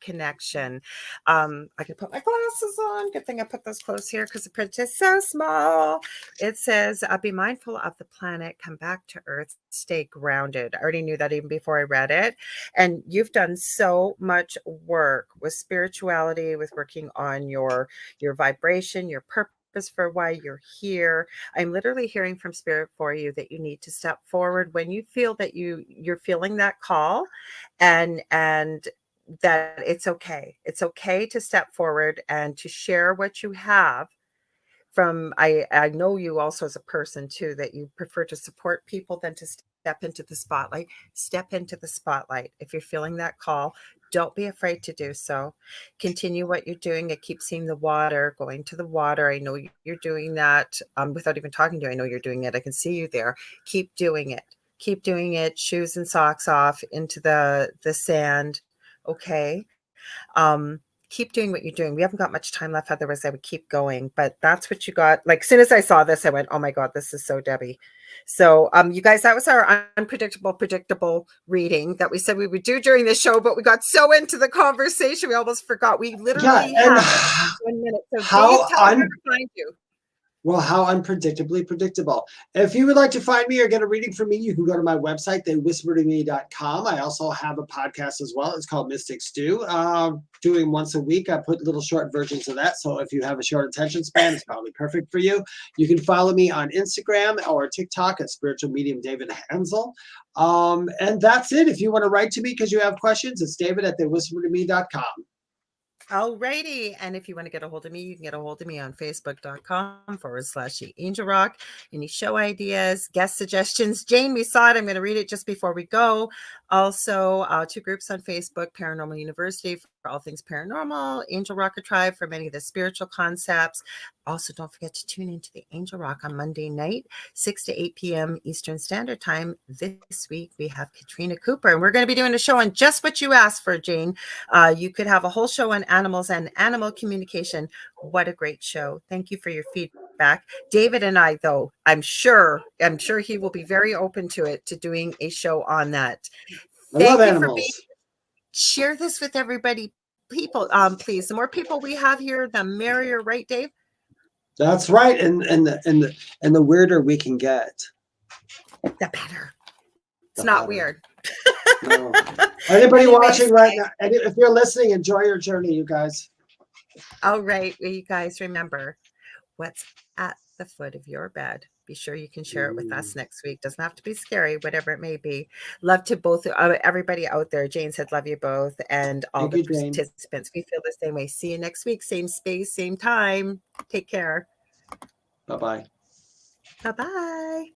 B: Connection. I can put my glasses on. Good thing I put those close here because the print is so small. It says, be mindful of the planet, come back to Earth, stay grounded. I already knew that even before I read it. And you've done so much work with spirituality, with working on your vibration, your purpose for why you're here. I'm literally hearing from Spirit for you that you need to step forward when you feel that you're feeling that call, and that it's okay. It's okay to step forward and to share what you have. I know you also as a person too, that you prefer to support people than to step into the spotlight. Step into the spotlight. If you're feeling that call, don't be afraid to do so. Continue what you're doing. I keep seeing the water, going to the water. I know you're doing that without even talking to you. I know you're doing it. I can see you there. Keep doing it. Keep doing it. Shoes and socks off into the sand. Okay. Keep doing what you're doing. We haven't got much time left. Otherwise I would keep going, but that's what you got. Like, as soon as I saw this, I went, oh my God, this is so Debbie. So, you guys, that was our predictable reading that we said we would do during the show, but we got so into the conversation. We almost forgot. We literally have 1 minute. So Dave, tell me where to find you.
C: Well, how unpredictably predictable. If you would like to find me or get a reading from me, you can go to my website, thewhispertome.com. I also have a podcast as well. It's called Mystic Stew. Doing once a week. I put little short versions of that. So if you have a short attention span, it's probably perfect for you. You can follow me on Instagram or TikTok at Spiritual Medium David Hanzel. And that's it. If you want to write to me because you have questions, it's david@thewhispertome.com.
B: Alrighty. And if you want to get a hold of me, you can get a hold of me on facebook.com/Angel Rock. Any show ideas, guest suggestions. Jane, we saw it. I'm going to read it just before we go. Also, 2 groups on Facebook, Paranormal University for all things paranormal, Angel Rocker Tribe for many of the spiritual concepts. Also, don't forget to tune into the Angel Rock on Monday night, 6 to 8 p.m. Eastern Standard Time. This week, we have Katrina Cooper, and we're going to be doing a show on just what you asked for, Jane. You could have a whole show on animals and animal communication. What a great show. Thank you for your feedback. David and I, though, I'm sure he will be very open to it, to doing a show on that.
C: I love animals.
B: Share this with everybody. People, please. The more people we have here, the merrier, right, Dave?
C: That's right. And the weirder we can get,
B: the better. It's not weird.
C: No. Anybody watching right now, and if you're listening, enjoy your journey, you guys.
B: All right. Well, you guys remember what's at the foot of your bed. Be sure you can share it with us next week. Doesn't have to be scary, whatever it may be. Love to both, everybody out there. Jane said, love you both. And all the participants. We feel the same way. See you next week. Same space, same time. Take care.
C: Bye-bye.
B: Bye-bye.